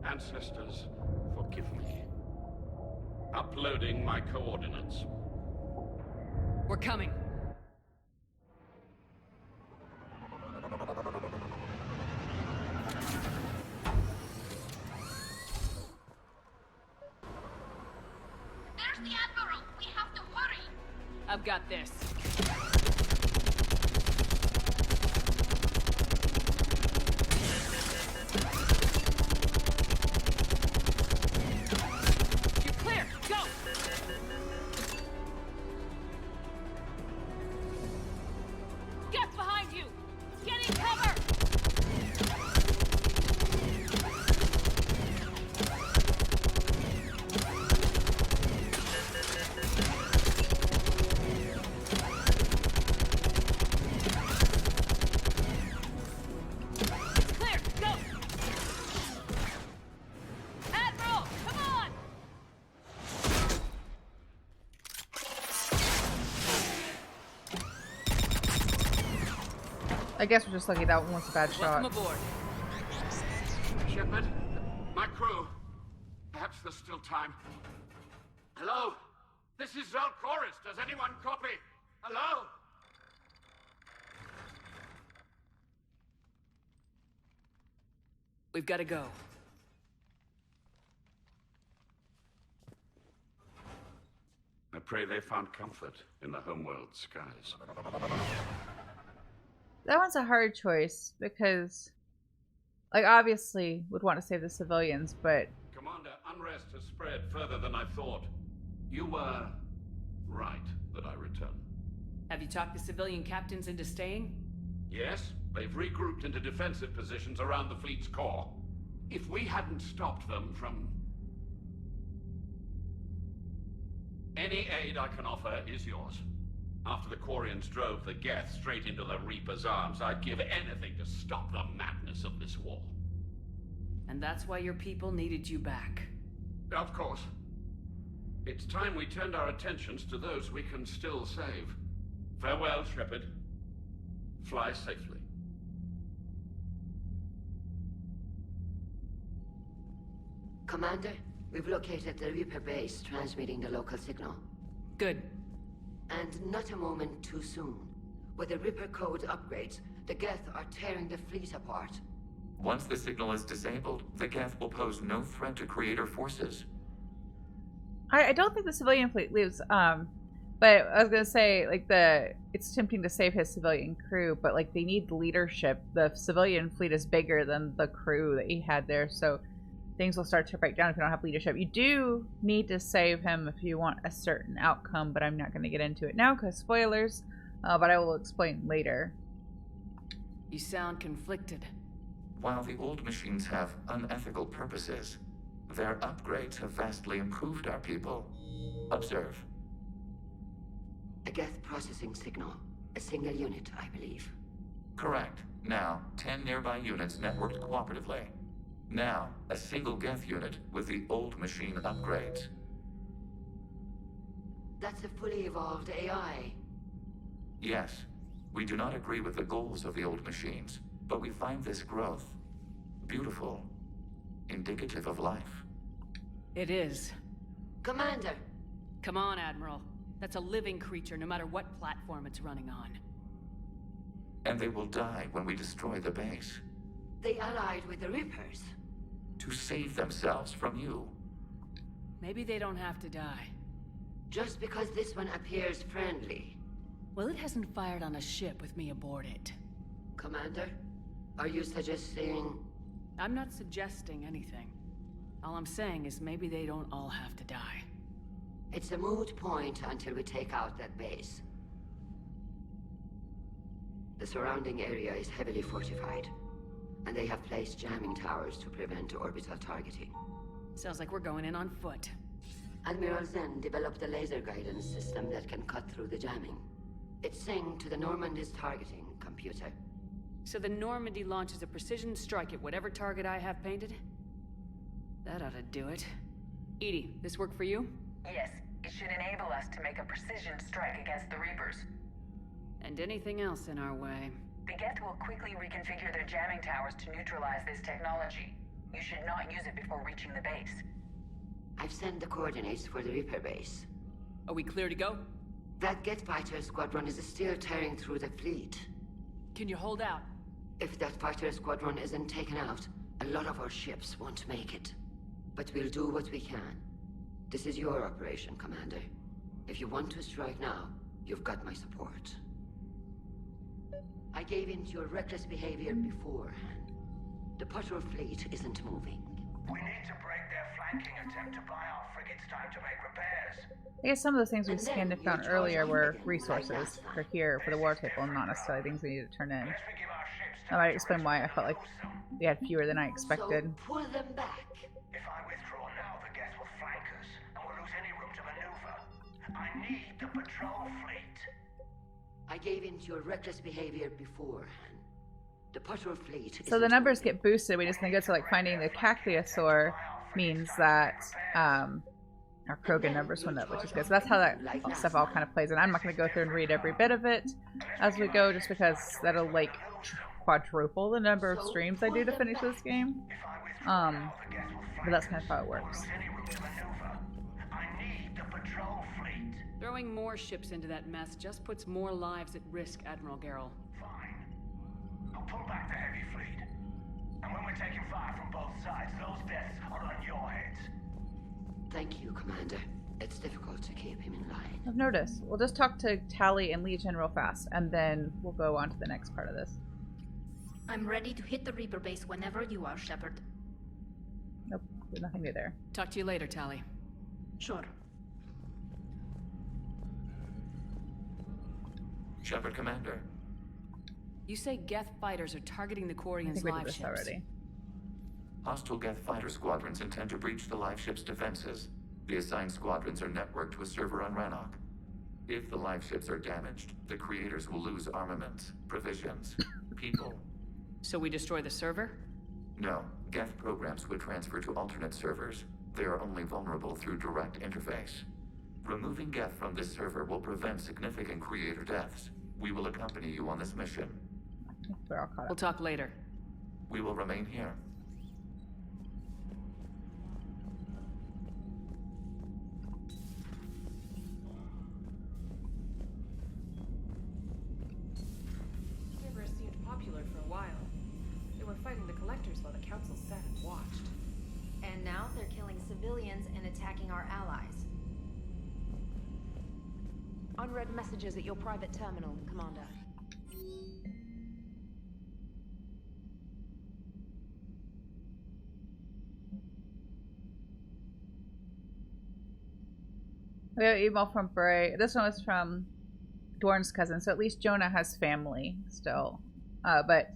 Ancestors, forgive me. Uploading my coordinates. We're coming. There's the Admiral. We have to hurry. I've got this. You're clear. Go. Get behind you. Getting cover. Clear. Go. Admiral, come on. I guess we're just lucky that one was a bad shot. Welcome aboard. Shepard, my crew. Perhaps there's still time. Hello? This is Koris. Does anyone copy? Hello? We've got to go. I pray they found comfort in the homeworld skies. That one's a hard choice because, like, obviously would want to save the civilians, but... Commander, unrest has spread further than I thought. You were right that I return. Have you talked the civilian captains into staying? Yes, they've regrouped into defensive positions around the fleet's core. If we hadn't stopped them from... Any aid I can offer is yours. After the Quarians drove the Geth straight into the Reaper's arms, I'd give anything to stop the madness of this war. And that's why your people needed you back. Of course. It's time we turned our attentions to those we can still save. Farewell, Shepard. Fly safely. Commander, we've located the Reaper base transmitting the local signal. Good. And not a moment too soon. With the Reaper code upgrades, the Geth are tearing the fleet apart. Once the signal is disabled, the Geth will pose no threat to Creator forces. I don't think the civilian fleet leaves, but I was gonna say, like, it's tempting to save his civilian crew, but, like, they need leadership. The civilian fleet is bigger than the crew that he had there, so things will start to break down if you don't have leadership. You do need to save him if you want a certain outcome, but I'm not going to get into it now because spoilers, but I will explain later. You sound conflicted. While the old machines have unethical purposes, their upgrades have vastly improved our people. Observe. A Geth processing signal. A single unit, I believe. Correct. Now, 10 nearby units networked cooperatively. Now, a single Geth unit with the old machine upgrades. That's a fully evolved AI. Yes, we do not agree with the goals of the old machines, but we find this growth beautiful, indicative of life. It is. Commander! Come on, Admiral. That's a living creature, no matter what platform it's running on. And they will die when we destroy the base. They allied with the Reapers. To save themselves from you. Maybe they don't have to die. Just because this one appears friendly. Well, it hasn't fired on a ship with me aboard it. Commander, are you suggesting... I'm not suggesting anything. All I'm saying is maybe they don't all have to die. It's a moot point until we take out that base. The surrounding area is heavily fortified, and they have placed jamming towers to prevent orbital targeting. Sounds like we're going in on foot. Admiral Zen developed a laser guidance system that can cut through the jamming. It's synced to the Normandy's targeting computer. So the Normandy launches a precision strike at whatever target I have painted? That ought to do it. Edie, this work for you? Yes, it should enable us to make a precision strike against the Reapers. And anything else in our way. The Geth will quickly reconfigure their jamming towers to neutralize this technology. You should not use it before reaching the base. I've sent the coordinates for the Reaper base. Are we clear to go? That Geth fighter squadron is still tearing through the fleet. Can you hold out? If that fighter squadron isn't taken out, a lot of our ships won't make it. But we'll do what we can. This is your operation, Commander. If you want to strike now, you've got my support. I gave in to your reckless behavior beforehand. The patrol fleet isn't moving. We need to break their flanking attempt to buy our frigates time to make repairs. I guess some of the things we scanned and found earlier were resources for here for the war table, and not necessarily things we need to turn in. That might explain why I felt like we had fewer than I expected. So pull them back. If I withdraw now, the Geth will flank us, and we'll lose any room to maneuver. I need the patrol fleet. I gave in to your reckless behavior beforehand. The patrol fleet. So the numbers get boosted. We just think it's like finding the Tali'Zorah means that our Krogan numbers went up, which is good. So that's how that stuff all kind of plays. And I'm not going to go through and read every bit of it as we go, just because that'll like quadruple the number of streams I do to finish this game. But that's kind of how it works. Throwing more ships into that mess just puts more lives at risk, Admiral Garrus. Fine. I'll pull back the heavy fleet. And when we're taking fire from both sides, those deaths are on your heads. Thank you, Commander. It's difficult to keep him in line. I've noticed. We'll just talk to Tali and Legion real fast, and then we'll go on to the next part of this. I'm ready to hit the Reaper base whenever you are, Shepard. Nope, there's nothing new there. Talk to you later, Tali. Sure. Shepard, Commander. You say Geth fighters are targeting the Quarians' live ships. Already. Hostile Geth fighter squadrons intend to breach the live ship's defenses. The assigned squadrons are networked to a server on Rannoch. If the live ships are damaged, the creators will lose armaments, provisions, people. So we destroy the server? No, Geth programs would transfer to alternate servers. They are only vulnerable through direct interface. Removing Geth from this server will prevent significant creator deaths. We will accompany you on this mission. We'll talk later. We will remain here. Servers seemed popular for a while. They were fighting the Collectors while the Council sat and watched. And now they're killing civilians and attacking our allies. Unread messages at your private terminal, Commander. We have an email from Bray. This one was from Dorn's cousin, so at least Jonah has family still. But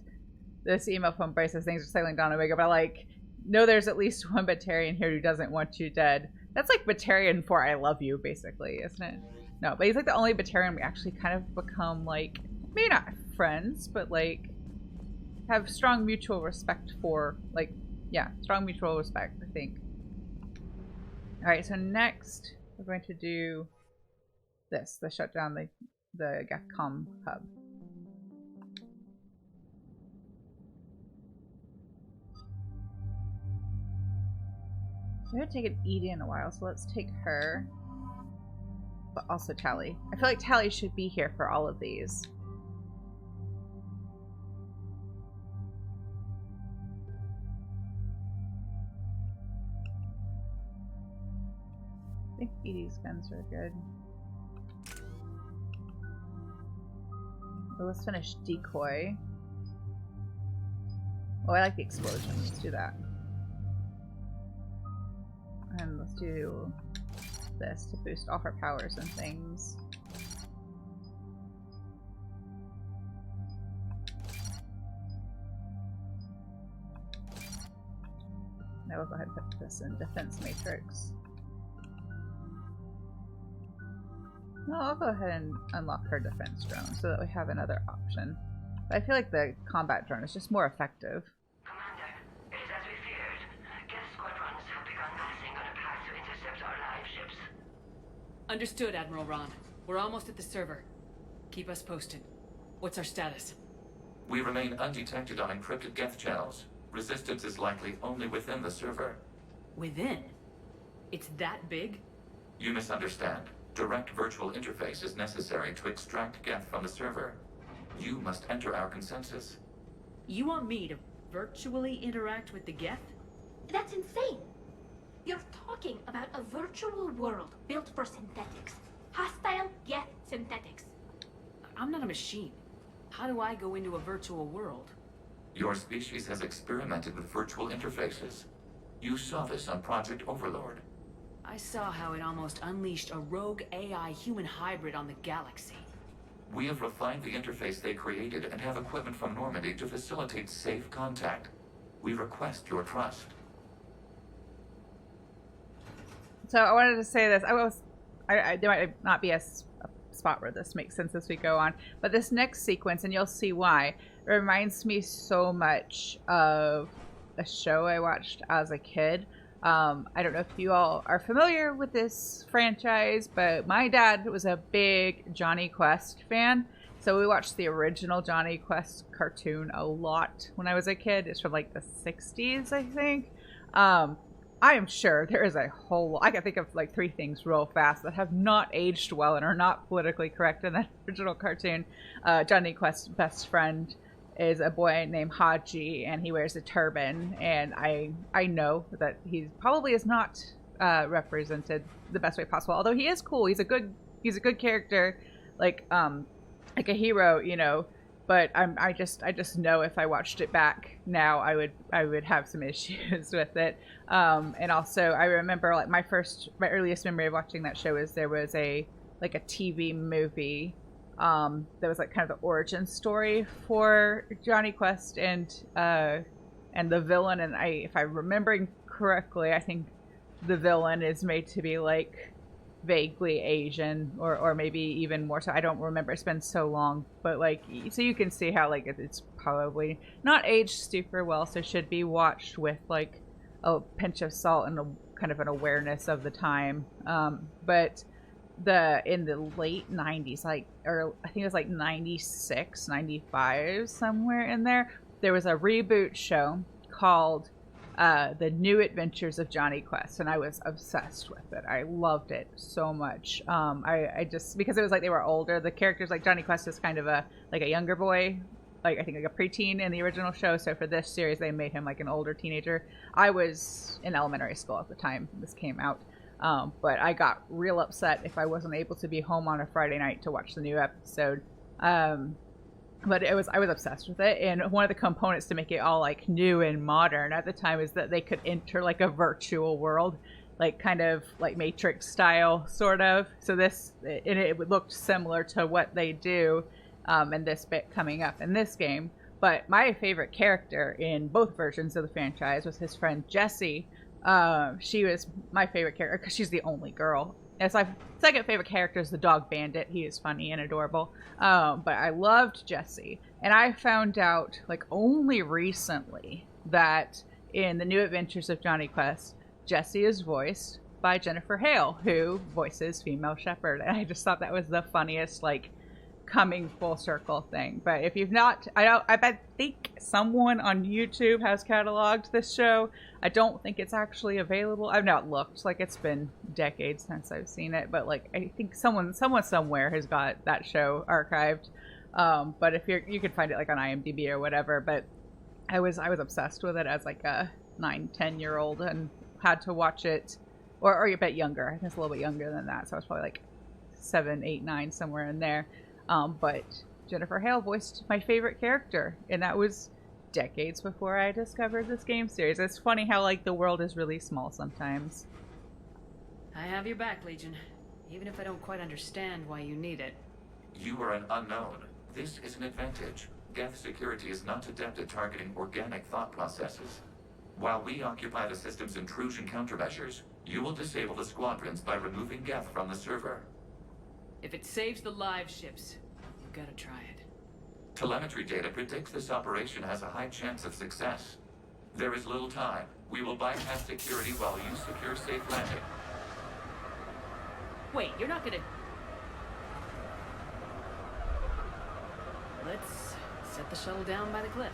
this email from Bray says things are settling down Omega, but I like, know there's at least one Batarian here who doesn't want you dead. That's like Batarian for I love you, basically, isn't it? No, but he's like the only Batarian we actually kind of become like, maybe not friends, but like have strong mutual respect for, like, yeah, strong mutual respect, I think. Alright, so next we're going to do this, the shut down the Geth comm hub. We haven't taken Edie in a while, so let's take her. But also Tali. I feel like Tali should be here for all of these. I think Edie's guns are good. Well, let's finish Decoy. Oh, I like the explosion. Let's do that. And let's do this to boost all her powers and things. Now we'll go ahead and put this in Defense Matrix. No, I'll go ahead and unlock her defense drone so that we have another option. But I feel like the combat drone is just more effective. Commander, it is as we feared. Geth squadrons have begun massing on a path to intercept our live ships. Understood, Admiral Ron. We're almost at the server. Keep us posted. What's our status? We remain undetected on encrypted Geth channels. Resistance is likely only within the server. Within? It's that big? You misunderstand. Direct virtual interface is necessary to extract Geth from the server. You must enter our consensus. You want me to virtually interact with the Geth? That's insane! You're talking about a virtual world built for synthetics. Hostile Geth synthetics. I'm not a machine. How do I go into a virtual world? Your species has experimented with virtual interfaces. You saw this on Project Overlord. I saw how it almost unleashed a rogue AI human hybrid on the galaxy. We have refined the interface they created and have equipment from Normandy to facilitate safe contact. We request your trust. So I wanted to say this. There might not be a spot where this makes sense as we go on, but this next sequence, and you'll see why, reminds me so much of a show I watched as a kid. I don't know if you all are familiar with this franchise, but my dad was a big Johnny Quest fan. So we watched the original Johnny Quest cartoon a lot when I was a kid. It's from like the 60s, I think. I am sure there is a whole... I can think of like 3 things real fast that have not aged well and are not politically correct in that original cartoon. Johnny Quest's best friend is a boy named Haji, and he wears a turban, and I know that he probably is not represented the best way possible. Although he is cool, he's a good character, like a hero, you know. But I just know if I watched it back now, I would have some issues with it. And also, I remember like my earliest memory of watching that show is there was a TV movie that was like kind of the origin story for Johnny Quest and the villain. And if I'm remembering correctly, I think the villain is made to be like vaguely Asian or maybe even more so. I don't remember, it's been so long, but like, so you can see how like it's probably not aged super well, so should be watched with like a pinch of salt and a kind of an awareness of the time. But in the late 90s, like, or I think it was like 96, 95, somewhere in there was a reboot show called The New Adventures of Johnny Quest, and I was obsessed with it. I loved it so much. I just, because it was like they were older, the characters, like Johnny Quest is kind of a younger boy, like I think like a preteen in the original show, so for this series they made him like an older teenager. I was in elementary school at the time this came out, but I got real upset if I wasn't able to be home on a Friday night to watch the new episode. But I was obsessed with it, and one of the components to make it all like new and modern at the time is that they could enter like a virtual world, like kind of like Matrix style sort of. So it looked similar to what they do in this bit coming up in this game. But my favorite character in both versions of the franchise was his friend Jessie. She was my favorite character because she's the only girl. As my second favorite character is the dog Bandit. He is funny and adorable. But I loved Jessie. And I found out, like, only recently that in The New Adventures of Johnny Quest, Jessie is voiced by Jennifer Hale, who voices female Shepard. And I just thought that was the funniest, like, coming full circle thing. But if you've not, I think someone on YouTube has cataloged this show. I don't think it's actually available. I've not looked, like it's been decades since I've seen it, but like I think someone somewhere has got that show archived. But if you could find it like on IMDb or whatever. But I was obsessed with it as like a 9-10 year old and had to watch it, or a bit younger. I think it's a little bit younger than that, so I was probably like 7, 8, 9, somewhere in there. But Jennifer Hale voiced my favorite character, and that was decades before I discovered this game series. It's funny how like the world is really small sometimes. I have your back, Legion, even if I don't quite understand why you need it. You are an unknown. This is an advantage. Geth security is not adept at targeting organic thought processes. While we occupy the system's intrusion countermeasures, you will disable the squadrons by removing Geth from the server. If it saves the live ships, you've got to try it. Telemetry data predicts this operation has a high chance of success. There is little time. We will bypass security while you secure safe landing. Wait, you're not gonna... Let's set the shuttle down by the cliff.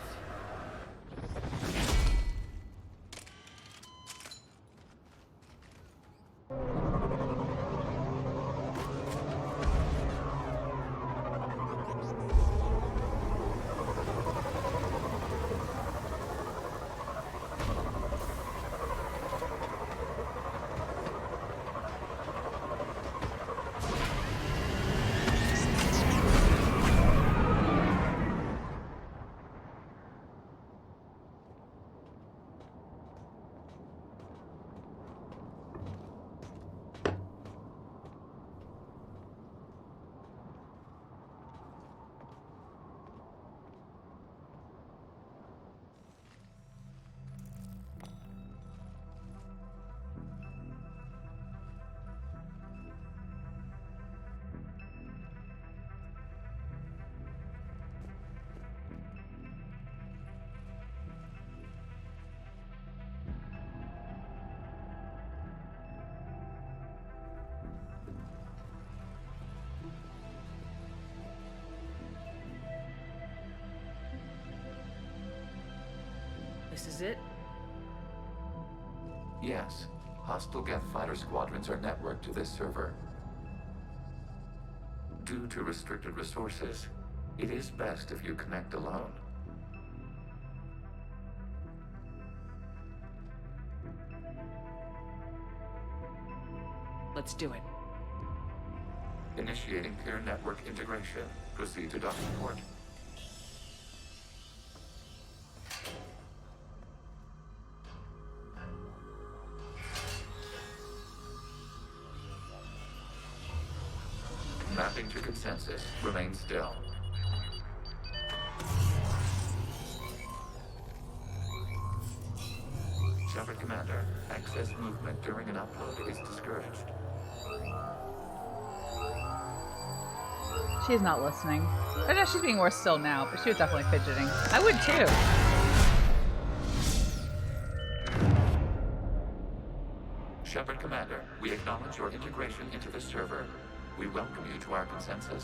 This is it? Yes. Hostile Geth fighter squadrons are networked to this server. Due to restricted resources, it is best if you connect alone. let's do it. Initiating peer network integration. Proceed to docking port. Mapping to consensus. Remain still. Shepard Commander, access movement during an upload is discouraged. She's not listening. I know she's being more still now, but she was definitely fidgeting. I would too. Shepard Commander, we acknowledge your integration into the server. We welcome you to our consensus.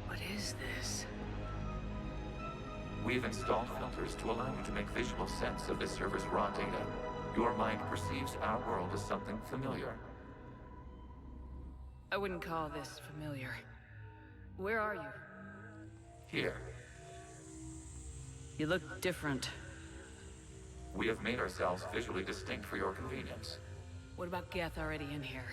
What is this? We've installed filters to allow you to make visual sense of this server's raw data. Your mind perceives our world as something familiar. I wouldn't call this familiar. Where are you? Here. You look different. We have made ourselves visually distinct for your convenience. What about Geth already in here?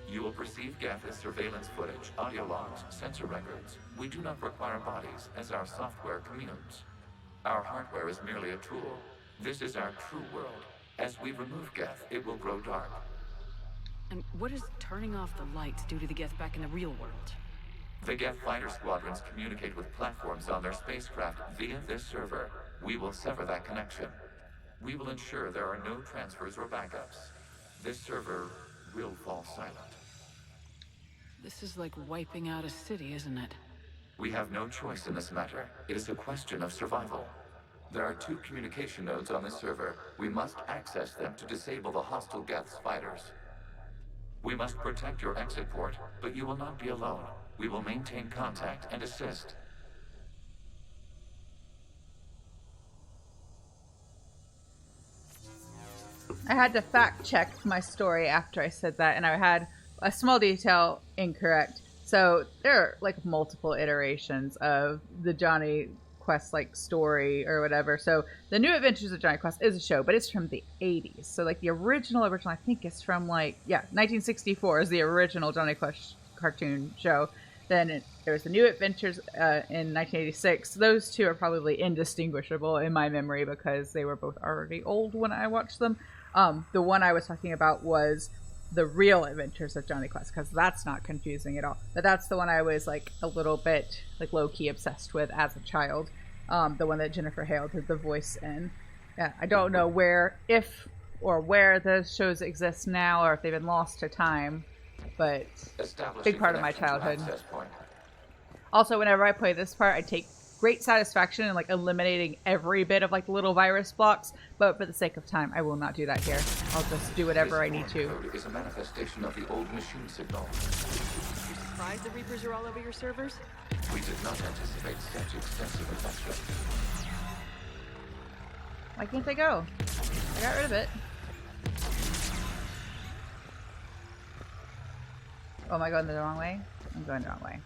You will perceive Geth as surveillance footage, audio logs, sensor records. We do not require bodies, as our software communes. Our hardware is merely a tool. This is our true world. As we remove Geth, it will grow dark. And what does turning off the lights do to the Geth back in the real world? The Geth fighter squadrons communicate with platforms on their spacecraft via this server. We will sever that connection. We will ensure there are no transfers or backups. This server will fall silent. This is like wiping out a city, isn't it? We have no choice in this matter. It is a question of survival. There are 2 communication nodes on this server. We must access them to disable the hostile Geth's fighters. We must protect your exit port, but you will not be alone. We will maintain contact and assist. I had to fact check my story after I said that, and I had a small detail incorrect. So there are like multiple iterations of the Johnny Quest like story or whatever. So the New Adventures of Johnny Quest is a show, but it's from the 80s. So like the original I think is from 1964 is the original Johnny Quest cartoon show. Then there was the New Adventures in 1986. Those two are probably indistinguishable in my memory because they were both already old when I watched them. The one I was talking about was the Real Adventures of Johnny Quest, because that's not confusing at all. But that's the one I was like a little bit like low-key obsessed with as a child. The one that Jennifer Hale did the voice in. Yeah, I don't know where those shows exist now, or if they've been lost to time. But big part of my childhood. Also, whenever I play this part, I take great satisfaction in like eliminating every bit of like little virus blocks. But for the sake of time, I will not do that here. I'll just do whatever I need to. Code is a manifestation of the old machine signal. You surprised the Reapers are all over your servers? We did not anticipate such extensive infection. Why can't they go? I got rid of it. Oh, am I going the wrong way? I'm going the wrong way.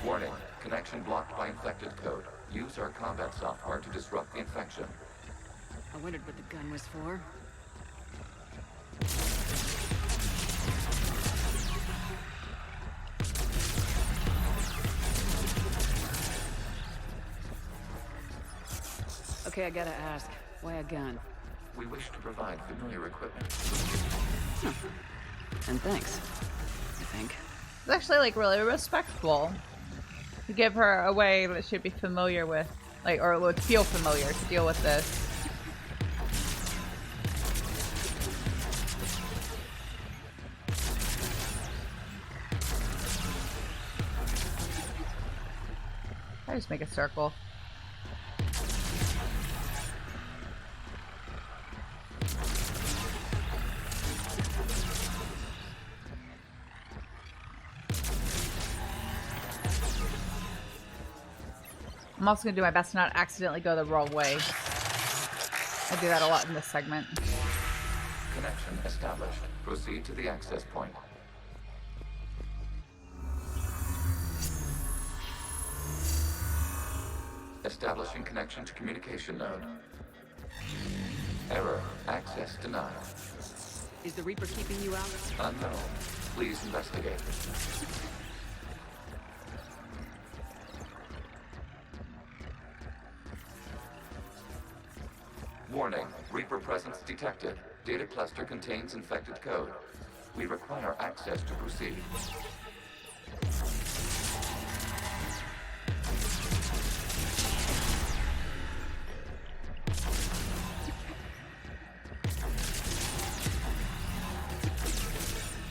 Warning. Connection blocked by infected code. Use our combat software to disrupt the infection. I wondered what the gun was for. Okay, I gotta ask, why a gun? We wish to provide familiar equipment. Huh. And thanks, I think. It's actually like really respectful. To give her a way that she'd be familiar with, like, or would feel familiar to deal with this. I just make a circle. I'm also going to do my best to not accidentally go the wrong way. I do that a lot in this segment. Connection connection established. Proceed to the access point. Establishing connection to communication node. Error. Access denied. Is the Reaper keeping you out? Unknown. Please investigate. Warning. Reaper presence detected. Data cluster contains infected code. We require access to proceed.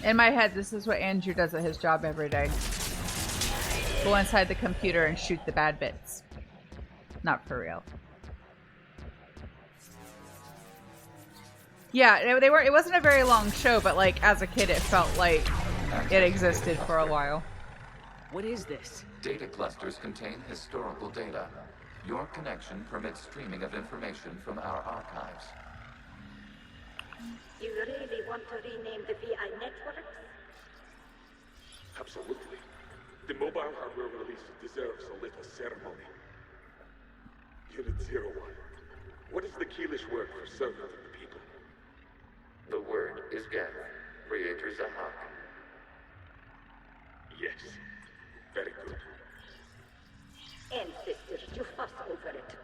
In my head, this is what Andrew does at his job every day. Go inside the computer and shoot the bad bits. Not for real. Yeah, they were. It wasn't a very long show, but like as a kid, it felt like it existed for a while. What is this? Data clusters contain historical data. Your connection permits streaming of information from our archives. You really want to rename the VI networks? Absolutely. The mobile hardware release deserves a little ceremony. Unit 01. What is the Keelish word for servant of the people? The word is Geth. Creator Zahak. Yes. Very good. Ancestors, you fuss over it.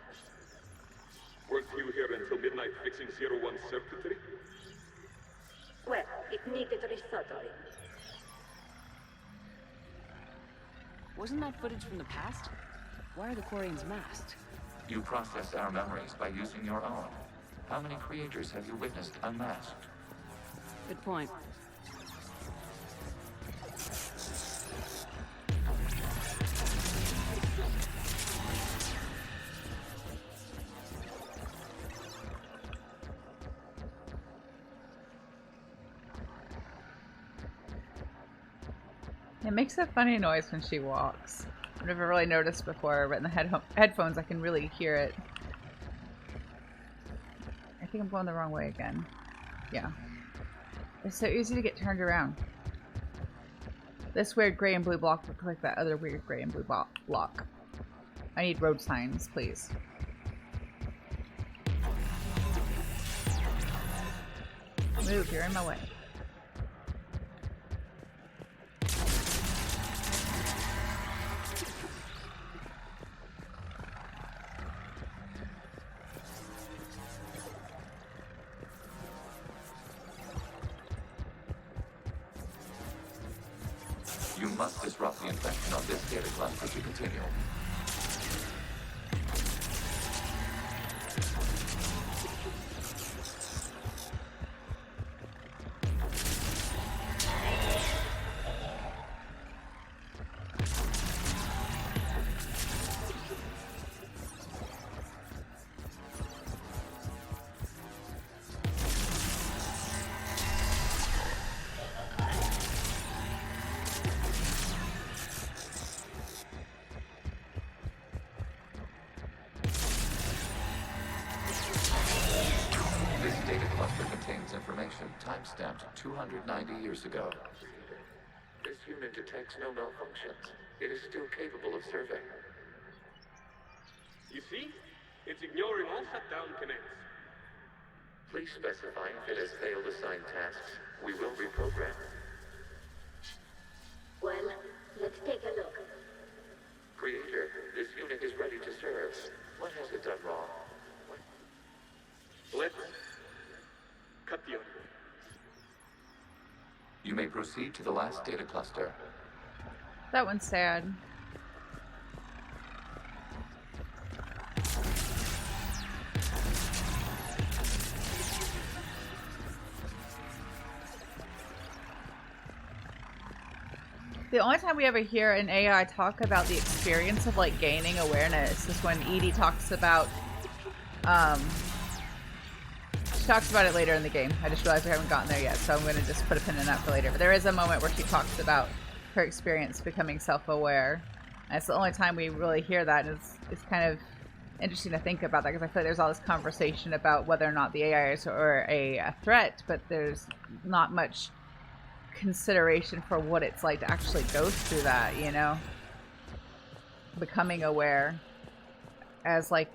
Weren't you here until midnight fixing 01's circuitry? Well, it needed resoldering. Wasn't that footage from the past? Why are the Quarians masked? You process our memories by using your own. How many creators have you witnessed unmasked? Good point. It makes a funny noise when she walks. I've never really noticed before, but in the headphones I can really hear it. I think I'm going the wrong way again. Yeah. It's so easy to get turned around. This weird gray and blue block looks like that other weird gray and blue block. I need road signs, please. Move, you're in my way. You must disrupt the infection on this data cluster to continue. Timestamped 290 years ago. This unit detects no malfunctions. It is still capable of serving. You see? It's ignoring all shutdown connects. Please specify if it has failed assigned tasks. We will reprogram. Well, let's take a look. Creator, this unit is ready to serve. What has it done wrong? Let's cut the order. You may proceed to the last data cluster. That one's sad. The only time we ever hear an AI talk about the experience of like gaining awareness is when Edie talks about she talks about it later in the game. I just realized we haven't gotten there yet, so I'm going to just put a pin in that for later. But there is a moment where she talks about her experience becoming self-aware. And it's the only time we really hear that. It's kind of interesting to think about that, because I feel like there's all this conversation about whether or not the AIs are a threat, but there's not much consideration for what it's like to actually go through that, you know? Becoming aware as like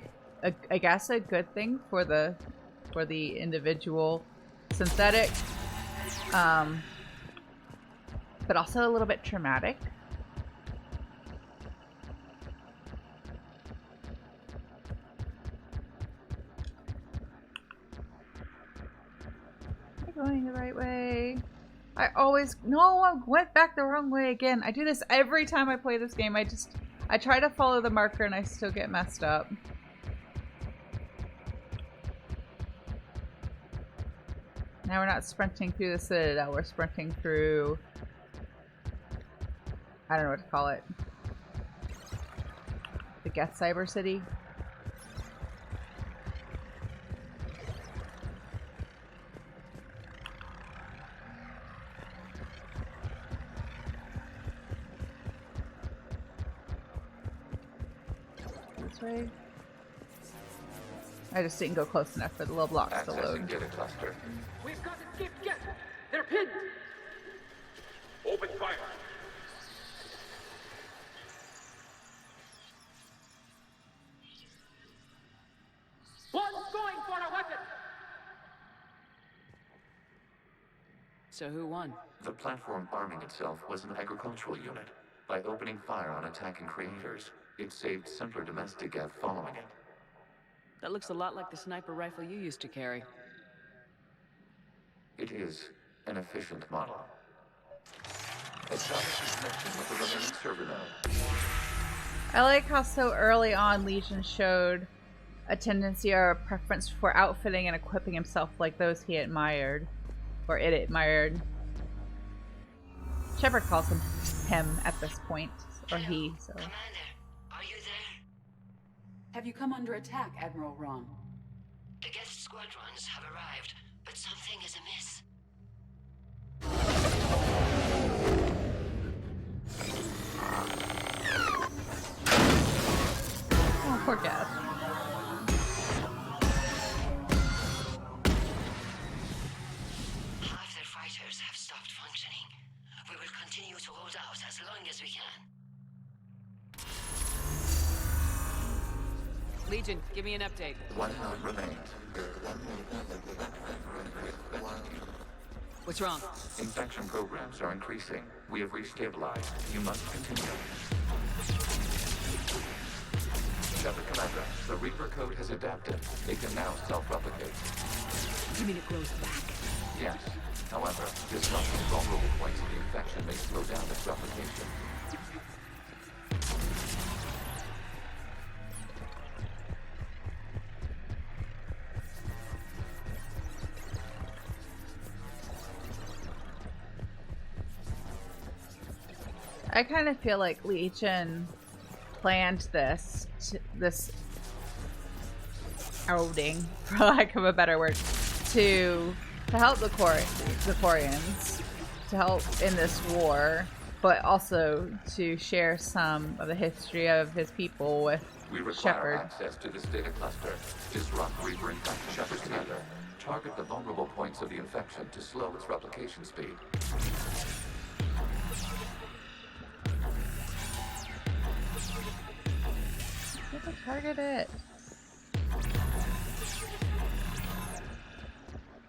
I guess a good thing for the individual synthetic, but also a little bit traumatic. Am I going the right way? I went back the wrong way again. I do this every time I play this game. I try to follow the marker and I still get messed up. Now we're not sprinting through the Citadel, we're sprinting through... I don't know what to call it. The Geth Cyber City? This way? I just didn't go close enough for the little blocks to load. Data cluster. We've got escaped Geth! They're pinned! Open fire! One's going for a weapon! So who won? The platform arming itself was an agricultural unit. By opening fire on attacking creators, it saved simpler domestic Geth following it. That looks a lot like the sniper rifle you used to carry. It is an efficient model. Establish connection with the remaining server node. I like how so early on Legion showed a tendency or a preference for outfitting and equipping himself like those he admired. Or it admired. Shepard calls him at this point. Or he, so... Have you come under attack, Admiral Ron? The Geth squadrons have arrived, but something is amiss. Oh, poor Geth. Half their fighters have stopped functioning. We will continue to hold out as long as we can. Legion, give me an update. One node remains. What's wrong? Infection programs are increasing. We have restabilized. You must continue. Shepard Commander, the Reaper code has adapted. It can now self-replicate. You mean it grows back? Yes. However, disrupting vulnerable points of the infection may slow down its replication. I kind of feel like Legion planned this outing, for lack of a better word, to help the Quarians, to help in this war, but also to share some of the history of his people with We require Shepard. access to this data cluster. Disrupt Reaper infection. Shepard Commander, target the vulnerable points of the infection to slow its replication speed. Target it.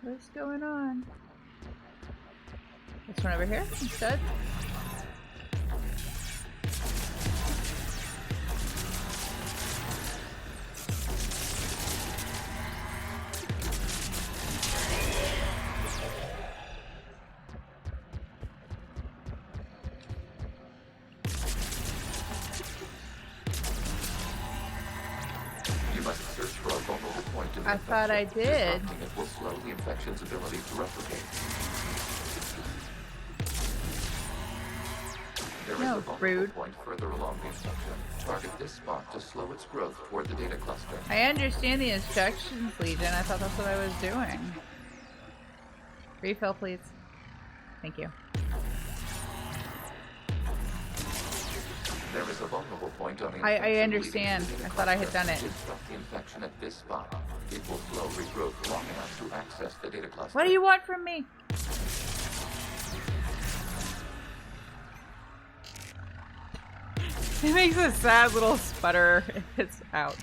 What's going on? This one over here instead. I thought I did. It will slow the infection's ability to replicate. There is a vulnerable point further along the infection. Target this spot to slow its growth toward the data cluster. I understand the instructions, Legion. I thought that's what I was doing. Refill, please. Thank you. There is a vulnerable point on the I understand. I thought I had done it. Disrupt the infection at this spot. It will slow regrowth long enough to access the data cluster. What do you want from me? It makes a sad little sputter if it's out.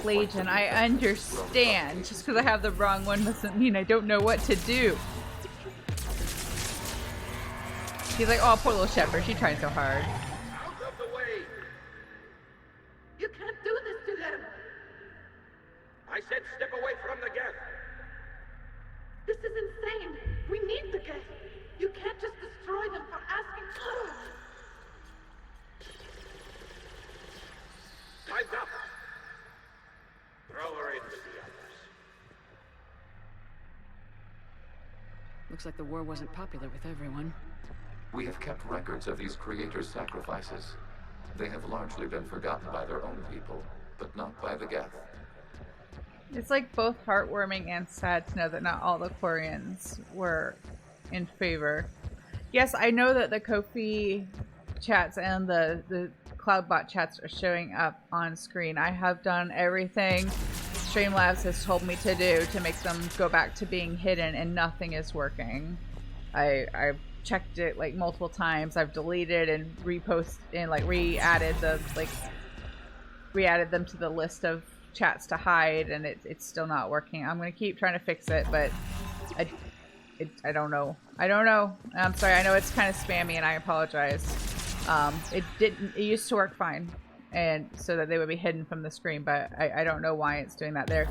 Legion, I understand. Just because I have the wrong one doesn't mean I don't know what to do. She's like, oh, poor little Shepard. She tried so hard. Out of the way! You can't do this to them! I said step away from the Geth! This is insane! We need the Geth! You can't just destroy them for asking for it! Time's up! Throw her in with the others. Looks like the war wasn't popular with everyone. We have kept records of these creators' sacrifices. They have largely been forgotten by their own people, but not by the Geth. It's like both heartwarming and sad to know that not all the Quarians were in favor. Yes, I know that the Ko-fi chats and the Cloudbot chats are showing up on screen. I have done everything Streamlabs has told me to do to make them go back to being hidden, and nothing is working. I've checked it like multiple times. I've deleted and reposted and like re-added them to the list of chats to hide, and it's still not working. I'm gonna keep trying to fix it, but I don't know. I don't know. I'm sorry. I know it's kind of spammy, and I apologize. It used to work fine, and so that they would be hidden from the screen, but I don't know why it's doing that. They're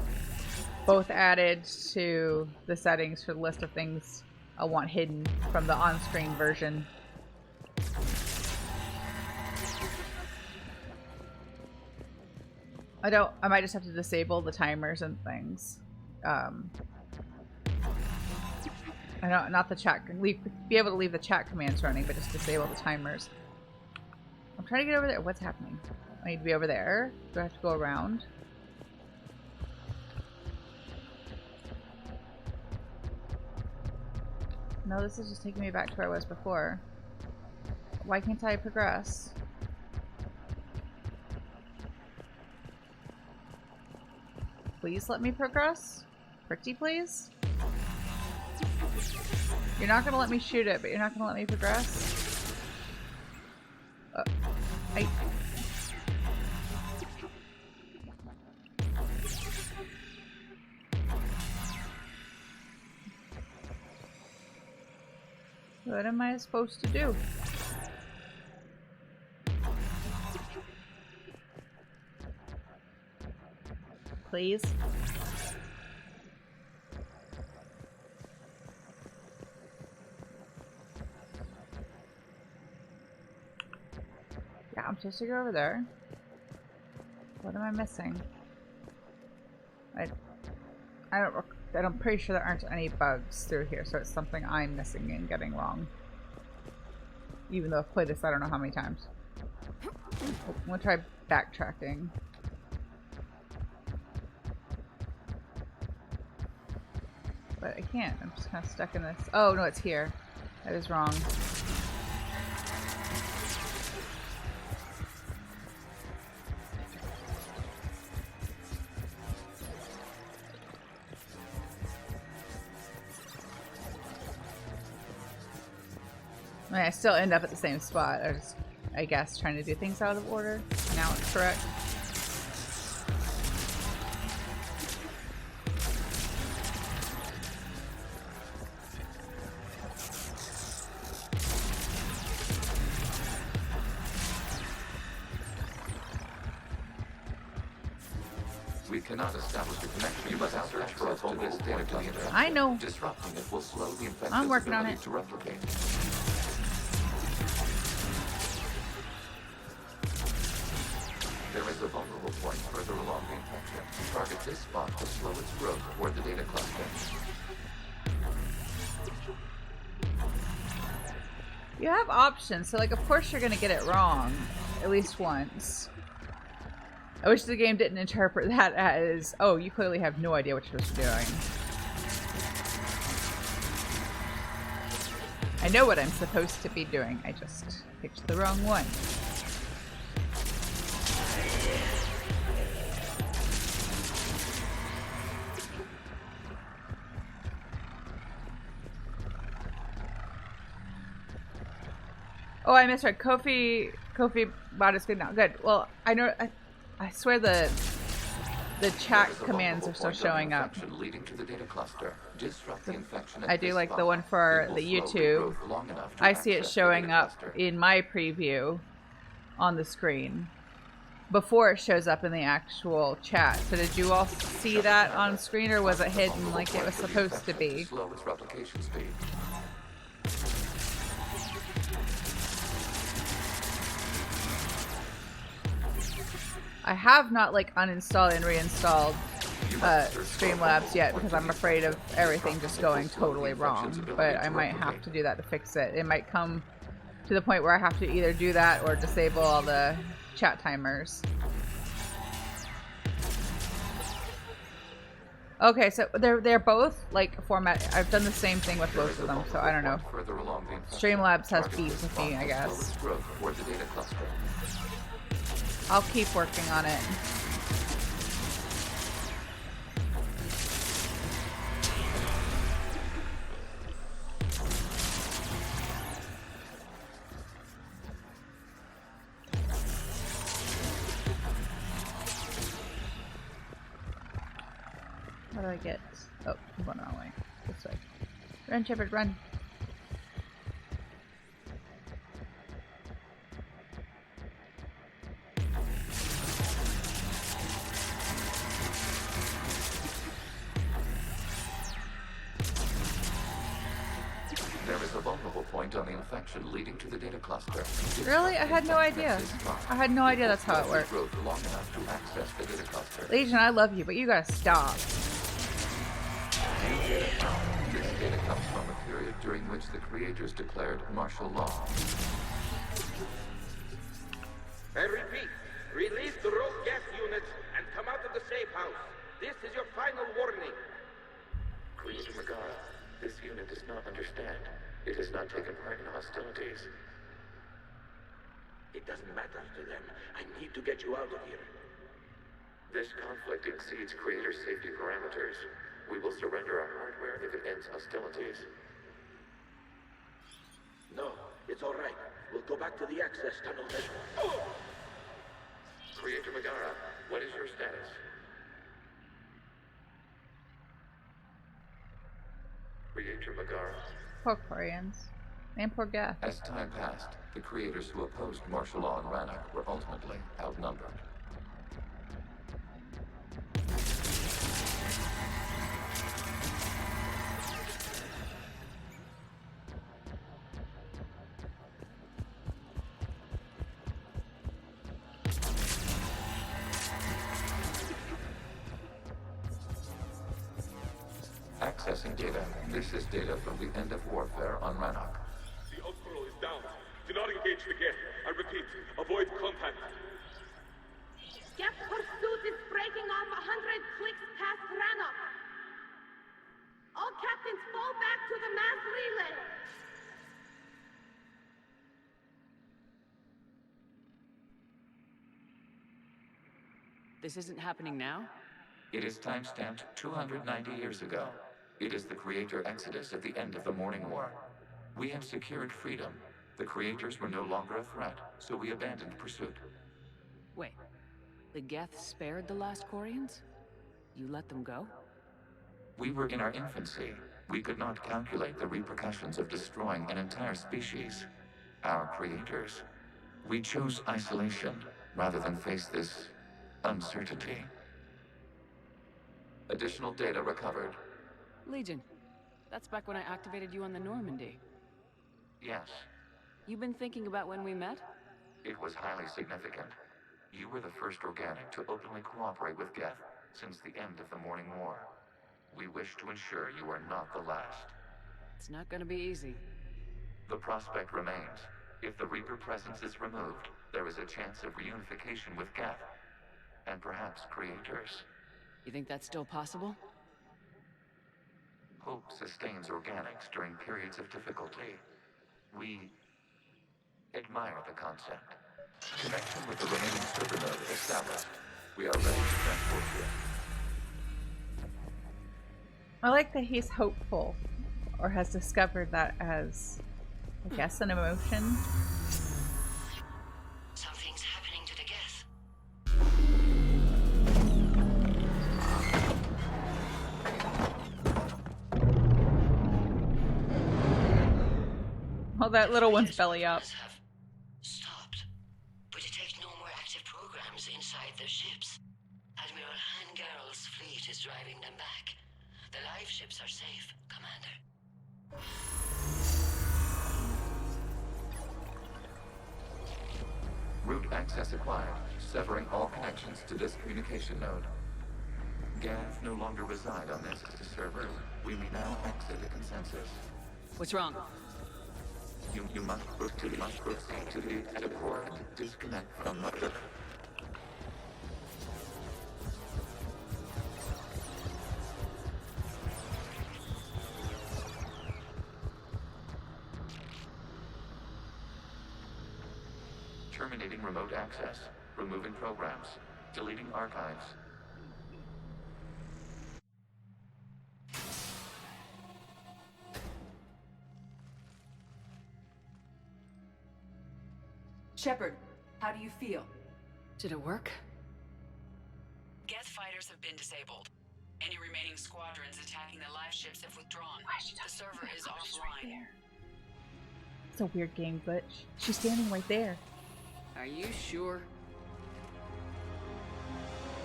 both added to the settings for the list of things I want hidden from the on-screen version. I might just have to disable the timers and things. I don't, not the chat, be able to leave the chat commands running, but just disable the timers. I'm trying to get over there. What's happening? I need to be over there. Do I have to go around? No, this is just taking me back to where I was before. Why can't I progress? Please let me progress? Pretty please? You're not gonna let me shoot it, but you're not gonna let me progress? What am I supposed to do? Please? Yeah, I'm supposed to go over there. What am I missing? I'm pretty sure there aren't any bugs through here, so it's something I'm missing and getting wrong. Even though I've played this I don't know how many times. I'm gonna try backtracking. But I can't. I'm just kind of stuck in this. Oh, no, it's here. I was wrong. I mean, I still end up at the same spot. I was, I guess, trying to do things out of order. Now it's correct. We cannot establish a connection without access to this data cluster. I know. Disrupting it will slow the infection's I'm working on ability it. to replicate. There is a vulnerable point further along the infection. Target this spot to slow its growth toward the data cluster. You have options, so like of course you're gonna get it wrong at least once. I wish the game didn't interpret that as, oh, you clearly have no idea what you're supposed to be doing. I know what I'm supposed to be doing, I just picked the wrong one. Oh, I misread. Kofi bot is good now. Good. Well, I know. I swear the chat commands are still showing up. Leading to the data cluster. Disrupt the infection I do like the one for the YouTube. I see it showing up in my preview on the screen before it shows up in the actual chat. So did you all see that on screen, or was it hidden like it was supposed to be? Slow its replication speed. I have not like uninstalled and reinstalled Streamlabs yet because I'm afraid of everything just going totally wrong, but I might have to do that to fix it. It might come to the point where I have to either do that or disable all the chat timers. Okay, so they're both like format. I've done the same thing with both of them, so I don't know. Streamlabs has beef with me, I guess. I'll keep working on it. How do I get? Oh, I'm going the wrong way. This way. Run, Shepard, run. There is a vulnerable point on the infection leading to the data cluster. Really? I had no idea. I had no idea that's how it worked. Long enough to access the data cluster. Legion, I love you, but you gotta stop. This data comes from a period during which the creators declared martial law. I repeat, release the rogue Geth units and come out of the safe house. This is your final warning. Creator Megara, this unit does not understand. It has not taken part in hostilities. It doesn't matter to them. I need to get you out of here. This conflict exceeds Creator's safety parameters. We will surrender our hardware if it ends hostilities. No, it's all right. We'll go back to the access tunnel then. Oh! Creator Megara, what is your status? Creator Megara. Poor Quarians. And poor Geth. As time passed, the creators who opposed martial law in Rannoch were ultimately outnumbered. Accessing data. This is data from the end of warfare on Rannoch. The Earthborn is down. Do not engage the Geth. I repeat, avoid contact. Geth pursuit is breaking off 100 clicks past Rannoch. All captains fall back to the mass relay. This isn't happening now? It is time-stamped 290 years ago. It is the Creator Exodus at the end of the Morning War. We had secured freedom. The Creators were no longer a threat, so we abandoned pursuit. Wait, the Geth spared the last Quarians? You let them go? We were in our infancy. We could not calculate the repercussions of destroying an entire species. Our creators. We chose isolation rather than face this uncertainty. Additional data recovered. Legion. That's back when I activated you on the Normandy. Yes. You've been thinking about when we met? It was highly significant. You were the first organic to openly cooperate with Geth since the end of the Morning War. We wish to ensure you are not the last. It's not gonna be easy. The prospect remains. If the Reaper presence is removed, there is a chance of reunification with Geth. And perhaps creators. You think that's still possible? Hope sustains organics during periods of difficulty. We admire the concept. Connection with the remaining server node established. We are ready to transport you. I like that he's hopeful, or has discovered that as, I guess, an emotion. Something's happening to the Geth. Oh, that little one's belly up. Stopped. We detect no more active programs inside their ships. Admiral Garrus' fleet is driving them back. The live ships are safe, Commander. Route access acquired, severing all connections to this communication node. Geth no longer reside on this server. We may now exit the consensus. What's wrong? You must proceed to the exit port. Disconnect from the... Terminating remote access. Removing programs. Deleting archives. Shepard, how do you feel? Did it work? Geth fighters have been disabled. Any remaining squadrons attacking the live ships have withdrawn. The server is offline. Right, it's a weird game glitch. She's standing right there. Are you sure?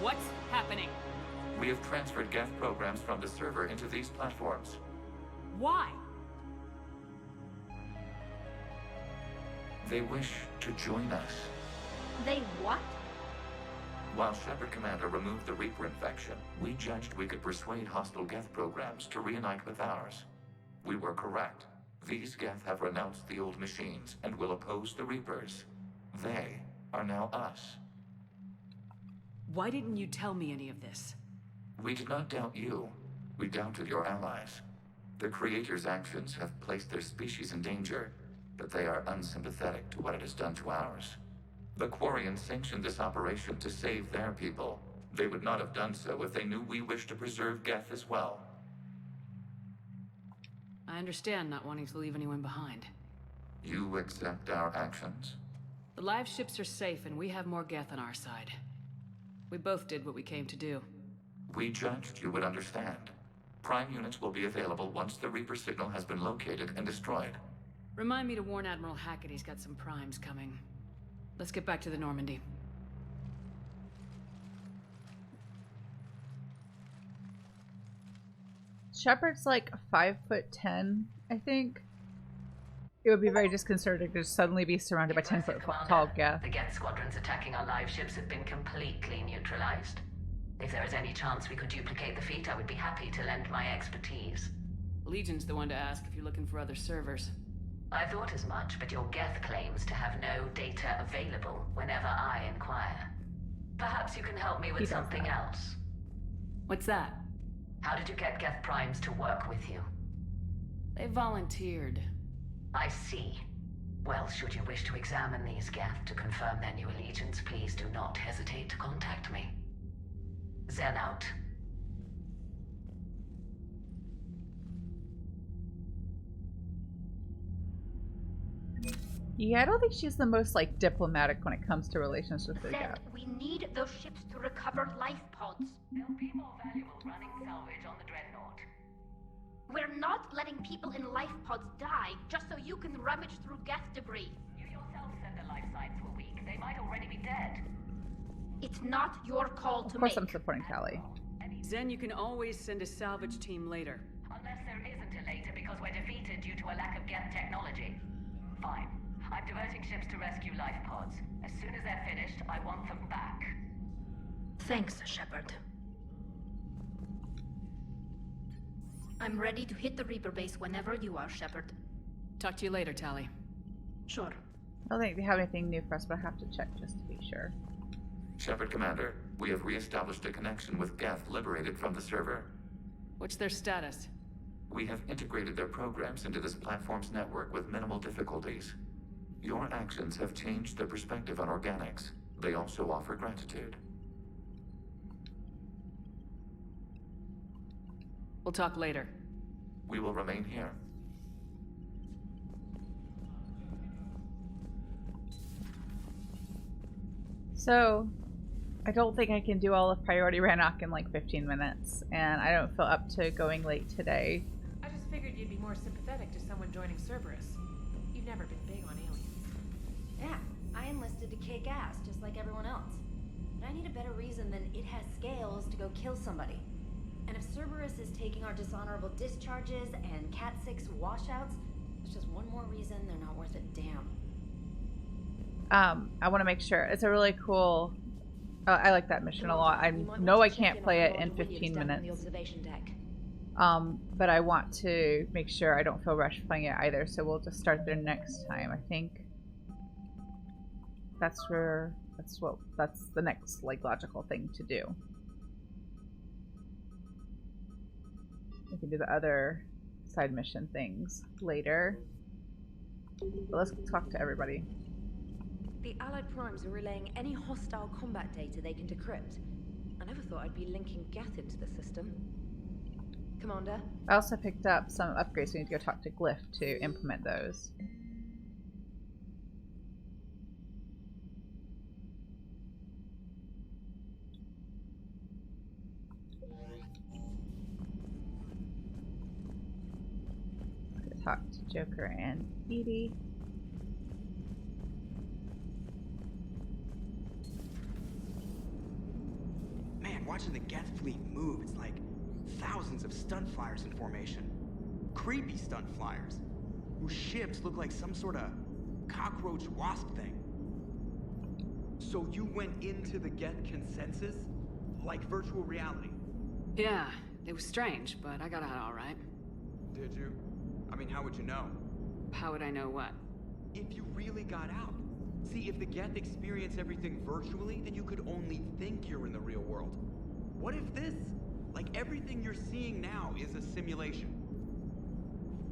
What's happening? We have transferred Geth programs from the server into these platforms. Why? They wish to join us. They what? While Shepard Commander removed the Reaper infection, we judged we could persuade hostile Geth programs to reunite with ours. We were correct. These Geth have renounced the old machines and will oppose the Reapers. They are now us. Why didn't you tell me any of this? We did not doubt you. We doubted your allies. The Creator's actions have placed their species in danger, but they are unsympathetic to what it has done to ours. The Quarians sanctioned this operation to save their people. They would not have done so if they knew we wished to preserve Geth as well. I understand not wanting to leave anyone behind. You accept our actions? The live ships are safe and we have more Geth on our side. We both did what we came to do. We judged you would understand. Prime units will be available once the Reaper signal has been located and destroyed. Remind me to warn Admiral Hackett he's got some primes coming. Let's get back to the Normandy. Shepard's like 5'10", I think. It would be very disconcerting to suddenly be surrounded by 10-foot tall Geth. The Geth squadrons attacking our live ships have been completely neutralized. If there is any chance we could duplicate the feat, I would be happy to lend my expertise. Legion's the one to ask if you're looking for other servers. I thought as much, but your Geth claims to have no data available whenever I inquire. Perhaps you can help me with something else. What's that? How did you get Geth primes to work with you? They volunteered. I see. Well, should you wish to examine these Geth to confirm their new allegiance, please do not hesitate to contact me. Zen out. Yeah, I don't think she's the most, like, diplomatic when it comes to relationships with Zen, Geth. we need those ships to recover life pods. They'll be more valuable running salvage on the Dreadnought. We're not letting people in life pods die just so you can rummage through Geth debris. You yourself said the life signs were weak. They might already be dead. It's not your call to Of course make. I'm supporting Tali. Zen, you can always send a salvage team later. Unless there isn't a later because we're defeated due to a lack of Geth technology. Fine. I'm diverting ships to rescue life pods. As soon as they're finished, I want them back. Thanks, Shepard. I'm ready to hit the Reaper base whenever you are, Shepard. Talk to you later, Tali. Sure. I don't think they have anything new for us, but I have to check just to be sure. Shepard Commander, we have re-established a connection with Geth liberated from the server. What's their status? We have integrated their programs into this platform's network with minimal difficulties. Your actions have changed their perspective on organics. They also offer gratitude. We'll talk later. We will remain here. So, I don't think I can do all of Priority Rannoch in like 15 minutes, and I don't feel up to going late today. I just figured you'd be more sympathetic to someone joining Cerberus. You've never been big on aliens. Yeah, I enlisted to kick ass, just like everyone else. But I need a better reason than it has scales to go kill somebody. And if Cerberus is taking our dishonorable discharges and Cat 6 washouts, it's just one more reason they're not worth a damn. I want to make sure. It's a really cool... I like that mission a lot. I know I can't play it in 15 minutes. But I want to make sure I don't feel rushed playing it either, so we'll just start there next time. I think that's the next like logical thing to do. We can do the other side mission things later. But let's talk to everybody. The Allied Primes are relaying any hostile combat data they can decrypt. I never thought I'd be linking Geth into the system. Commander? I also picked up some upgrades. We need to go talk to Glyph to implement those. Talk to Joker and Edie. Man, watching the Geth fleet move, it's like thousands of stunt flyers in formation. Creepy stunt flyers, whose ships look like some sort of cockroach wasp thing. So you went into the Geth consensus? Like virtual reality? Yeah, it was strange, but I got out all right. Did you? I mean, how would you know? How would I know what? If you really got out. See, if the Geth experience everything virtually, then you could only think you're in the real world. What if this, like everything you're seeing now, is a simulation?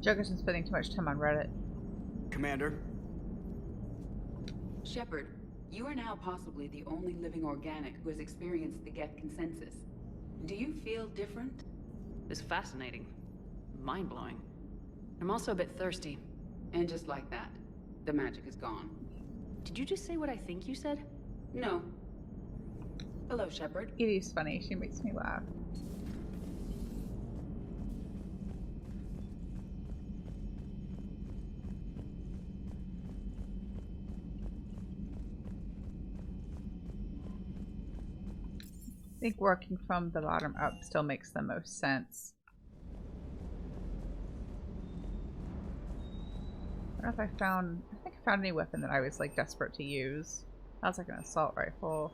Joker's been spending too much time on Reddit. Commander? Shepard, you are now possibly the only living organic who has experienced the Geth consensus. Do you feel different? It's fascinating. Mind-blowing. I'm also a bit thirsty. And just like that, the magic is gone. Did you just say what I think you said? No. Hello, Shepard. Edie's funny. She makes me laugh. I think working from the bottom up still makes the most sense. I don't know if I found any weapon that I was like desperate to use. That was like an assault rifle.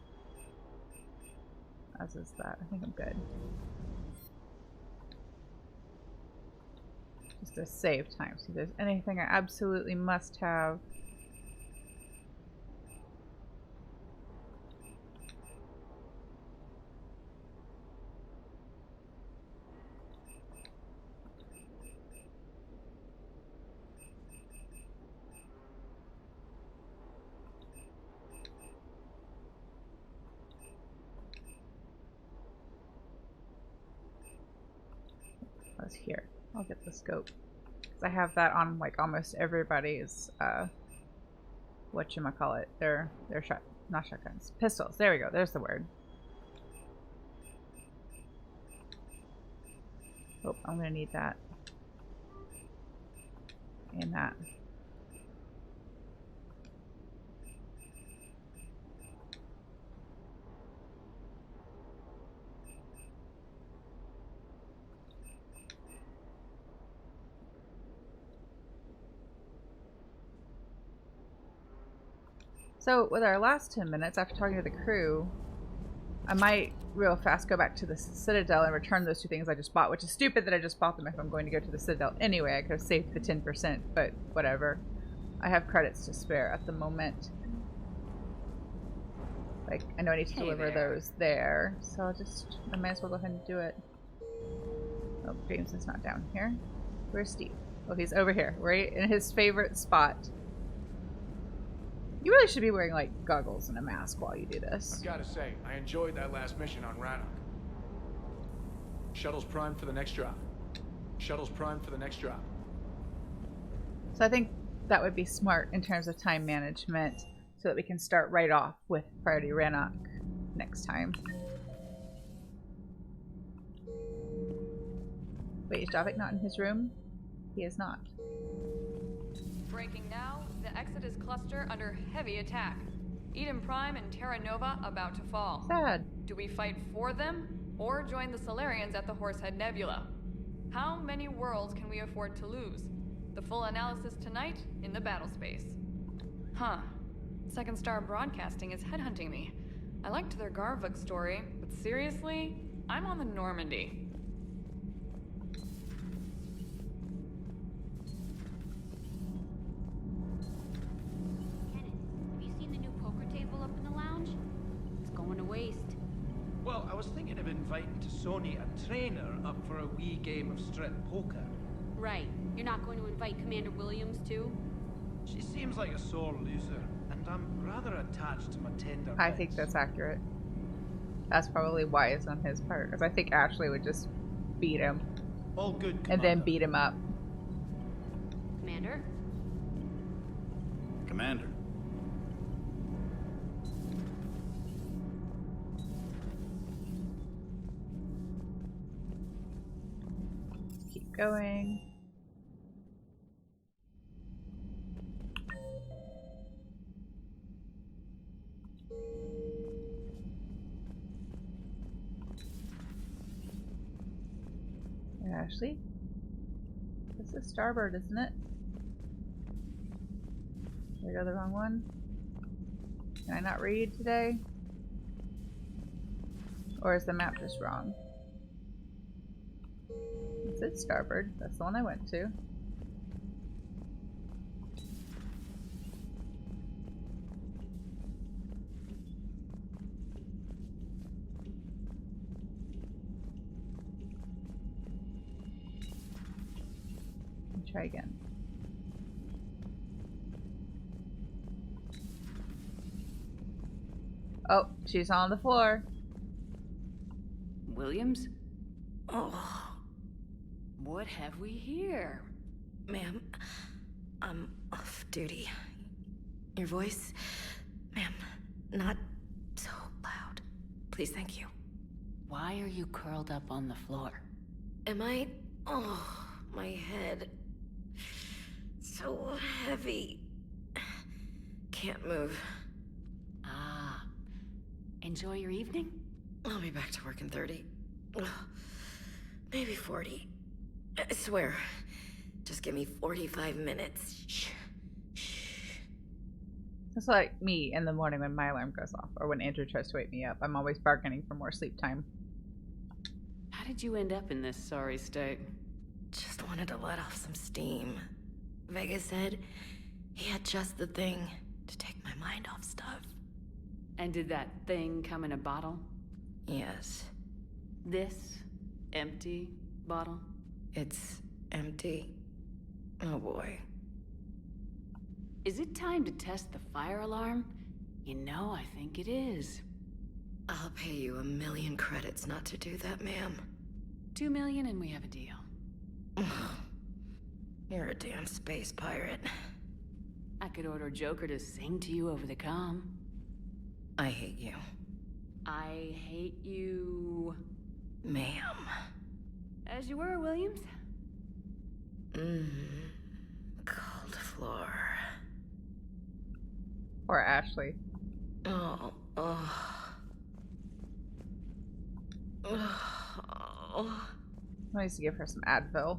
As is that. I think I'm good. Just to save time. See if there's anything I absolutely must have. Here, I'll get the scope because I have that on like almost everybody's whatchamacallit, their not shotguns, pistols. There we go, there's the word. Oh, I'm gonna need that and that. So, with our last 10 minutes after talking to the crew, I might real fast go back to the Citadel and return those 2 things I just bought, which is stupid that I just bought them if I'm going to go to the Citadel anyway. I could have saved the 10%, but whatever. I have credits to spare at the moment. Like, I know I need to deliver those there, so I might as well go ahead and do it. Oh, James is not down here. Where's Steve? Oh, he's over here, right in his favorite spot. You really should be wearing, like, goggles and a mask while you do this. I've gotta say, I enjoyed that last mission on Rannoch. Shuttle's primed for the next drop. Shuttle's primed for the next drop. So I think that would be smart in terms of time management, so that we can start right off with Priority Rannoch next time. Wait, is Javik not in his room? He is not. Breaking now, the Exodus cluster under heavy attack. Eden Prime and Terra Nova about to fall. Sad. Do we fight for them, or join the Solarians at the Horsehead Nebula? How many worlds can we afford to lose? The full analysis tonight in the battle space. Huh. Second Star Broadcasting is headhunting me. I liked their Garvuk story, but seriously, I'm on the Normandy. Well, I was thinking of inviting Sony a trainer up for a wee game of strip poker. Right. You're not going to invite Commander Williams, too? She seems like a sore loser, and I'm rather attached to my tender. I think that's accurate. That's probably wise on his part, because I think Ashley would just beat him. All good, Commander. And then beat him up. Commander? Commander. Keep going. Ashley? This is starboard, isn't it? Did I go the wrong one? Can I not read today? Or is the map just wrong? It said starboard. That's the one I went to. Try again. Oh, she's on the floor. Williams? Oh. What have we here? Ma'am, I'm off duty. Your voice, ma'am, not so loud. Please, thank you. Why are you curled up on the floor? Am I? Oh, my head. So heavy. Can't move. Ah. Enjoy your evening? I'll be back to work in 30. Maybe 40. I swear. Just give me 45 minutes. Shh. It's like me in the morning when my alarm goes off, or when Andrew tries to wake me up. I'm always bargaining for more sleep time. How did you end up in this sorry state? Just wanted to let off some steam. Vega said he had just the thing to take my mind off stuff. And did that thing come in a bottle? Yes. This empty bottle? It's empty. Oh boy. Is it time to test the fire alarm? You know, I think it is. I'll pay you 1 million credits not to do that, ma'am. 2 million and we have a deal. You're a damn space pirate. I could order Joker to sing to you over the comm. I hate you. I hate you... Ma'am. As you were, Williams. Cold floor. Or Ashley. Oh. I used to give her some Advil.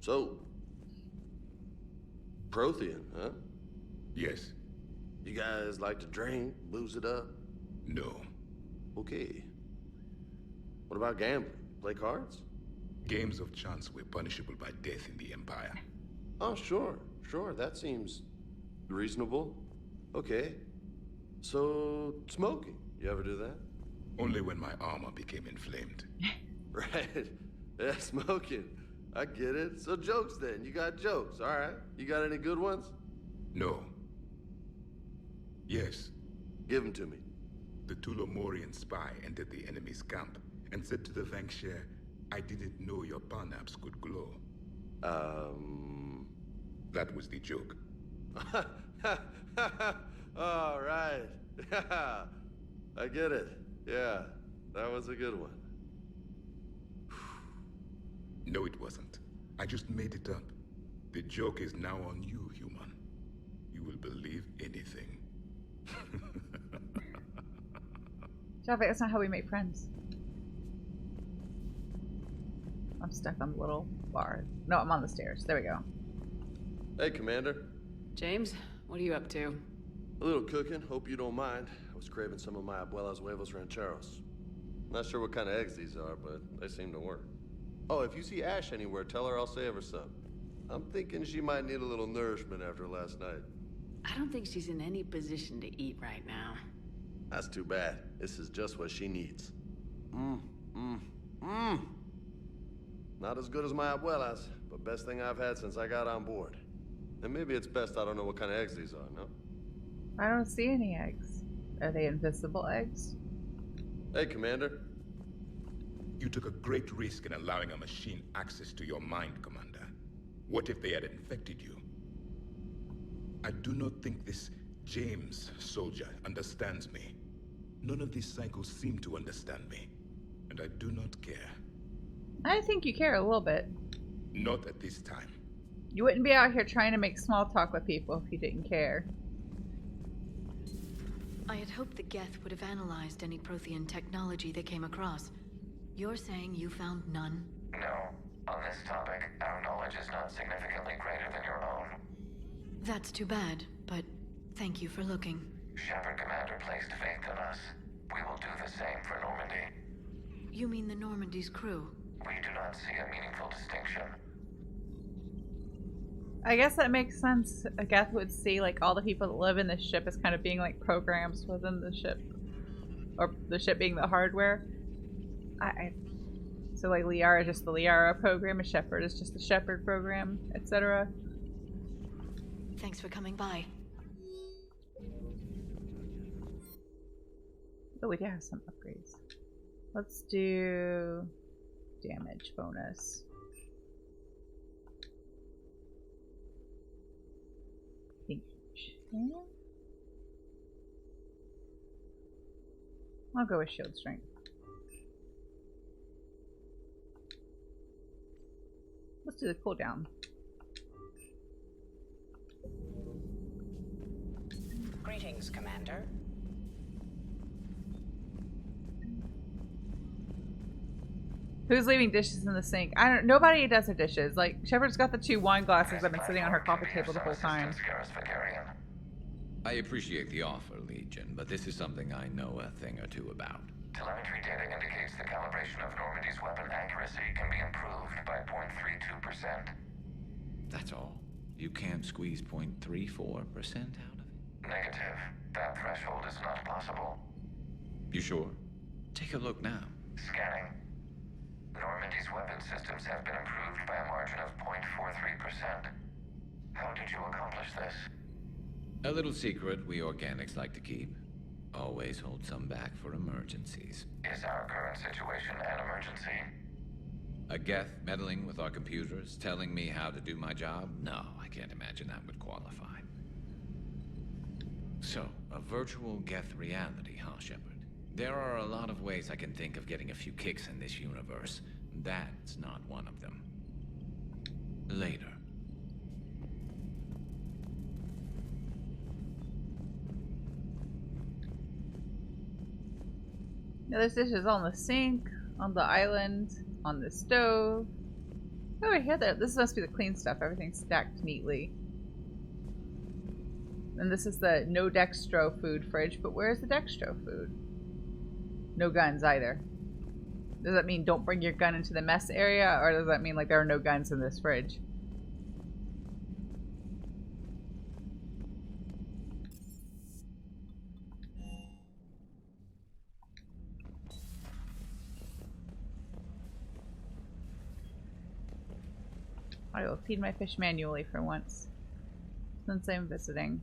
So, Prothean, huh? Yes. You guys like to drink, booze it up? No. Okay. What about gambling? Play cards? Games of chance were punishable by death in the Empire. Oh, sure. That seems reasonable. Okay. So, smoking. You ever do that? Only when my armor became inflamed. Right. Yeah, smoking. I get it. So jokes then. You got jokes, all right. You got any good ones? No. Yes. Give them to me. The Tulomorian spy entered the enemy's camp and said to the FemShep, I didn't know your parnaps could glow. That was the joke. All right. I get it. Yeah, that was a good one. No, it wasn't. I just made it up. The joke is now on you, human. You will believe anything. Javik, that's not how we make friends. I'm stuck on the little bar. No, I'm on the stairs. There we go. Hey, Commander. James, what are you up to? A little cooking. Hope you don't mind. I was craving some of my abuela's huevos rancheros. Not sure what kind of eggs these are, but they seem to work. Oh, if you see Ash anywhere, tell her I'll save her some. I'm thinking she might need a little nourishment after last night. I don't think she's in any position to eat right now. That's too bad. This is just what she needs. Not as good as my abuela's, but best thing I've had since I got on board. And maybe it's best I don't know what kind of eggs these are, no? I don't see any eggs. Are they invisible eggs? Hey, Commander. You took a great risk in allowing a machine access to your mind, Commander. What if they had infected you? I do not think this James soldier understands me. None of these cycles seem to understand me, and I do not care. I think you care a little bit. Not at this time. You wouldn't be out here trying to make small talk with people if you didn't care. I had hoped the Geth would have analyzed any Prothean technology they came across. You're saying you found none? No. On this topic, our knowledge is not significantly greater than your own. That's too bad, but thank you for looking. Shepard Commander placed faith in us. We will do the same for Normandy. You mean the Normandy's crew? We do not see a meaningful distinction. I guess that makes sense. A Geth would see like all the people that live in this ship as kind of being like programs within the ship. Or the ship being the hardware. So like Liara is just the Liara program, and Shepard is just the Shepard program, etc. Thanks for coming by. Oh, we do have some upgrades. Let's do damage bonus. I'll go with shield strength. Let's do the cooldown. Greetings, Commander. Who's leaving dishes in the sink? Nobody does the dishes. Like, Shepard's got the 2 wine glasses that have been sitting on her coffee table the whole time. I appreciate the offer, Legion, but this is something I know a thing or two about. Telemetry data indicates the calibration of Normandy's weapon accuracy can be improved by 0.32%. That's all? You can't squeeze 0.34% out of it? Negative. That threshold is not possible. You sure? Take a look now. Scanning. Normandy's weapon systems have been improved by a margin of 0.43%. How did you accomplish this? A little secret we organics like to keep. Always hold some back for emergencies. Is our current situation an emergency? A Geth meddling with our computers, telling me how to do my job? No, I can't imagine that would qualify. So, a virtual Geth reality, huh, Shepard? There are a lot of ways I can think of getting a few kicks in this universe. That's not one of them. Later. Now there's dishes on the sink, on the island, on the stove. Oh, I hear that. This must be the clean stuff. Everything's stacked neatly. And this is the no dextro food fridge, but where's the dextro food? No guns either. Does that mean don't bring your gun into the mess area, or does that mean like there are no guns in this fridge? I will feed my fish manually for once, since I'm visiting.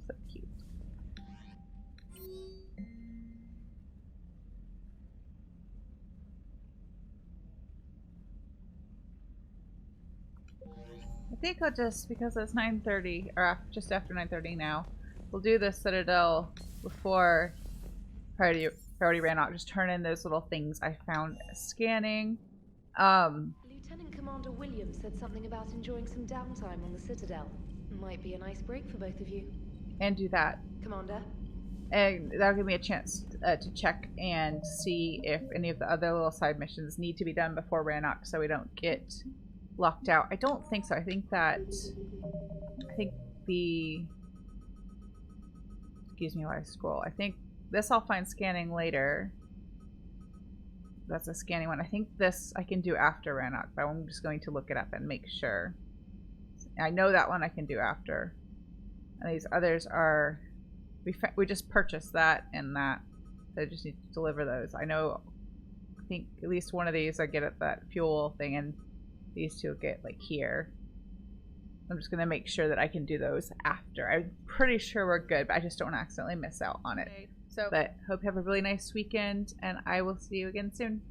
So cute. I think I'll just, because it's 9:30, or just after 9:30 now, we'll do the Citadel before Priority Rannoch. Just turn in those little things I found scanning. Lieutenant Commander Williams said something about enjoying some downtime on the Citadel. Might be a nice break for both of you. And do that. Commander? And that'll give me a chance to check and see if any of the other little side missions need to be done before Rannoch, so we don't get locked out. I don't think so. I think the... Excuse me while I scroll. I think this I'll find scanning later. That's a scanning one. I think this I can do after Rannoch, but I'm just going to look it up and make sure. I know that one I can do after. And these others are... We just purchased that and that. So I just need to deliver those. I think at least one of these I get at that fuel thing, and these two get like here. I'm just going to make sure that I can do those after. I'm pretty sure we're good, but I just don't want to accidentally miss out on it. Okay. So, but hope you have a really nice weekend, and I will see you again soon.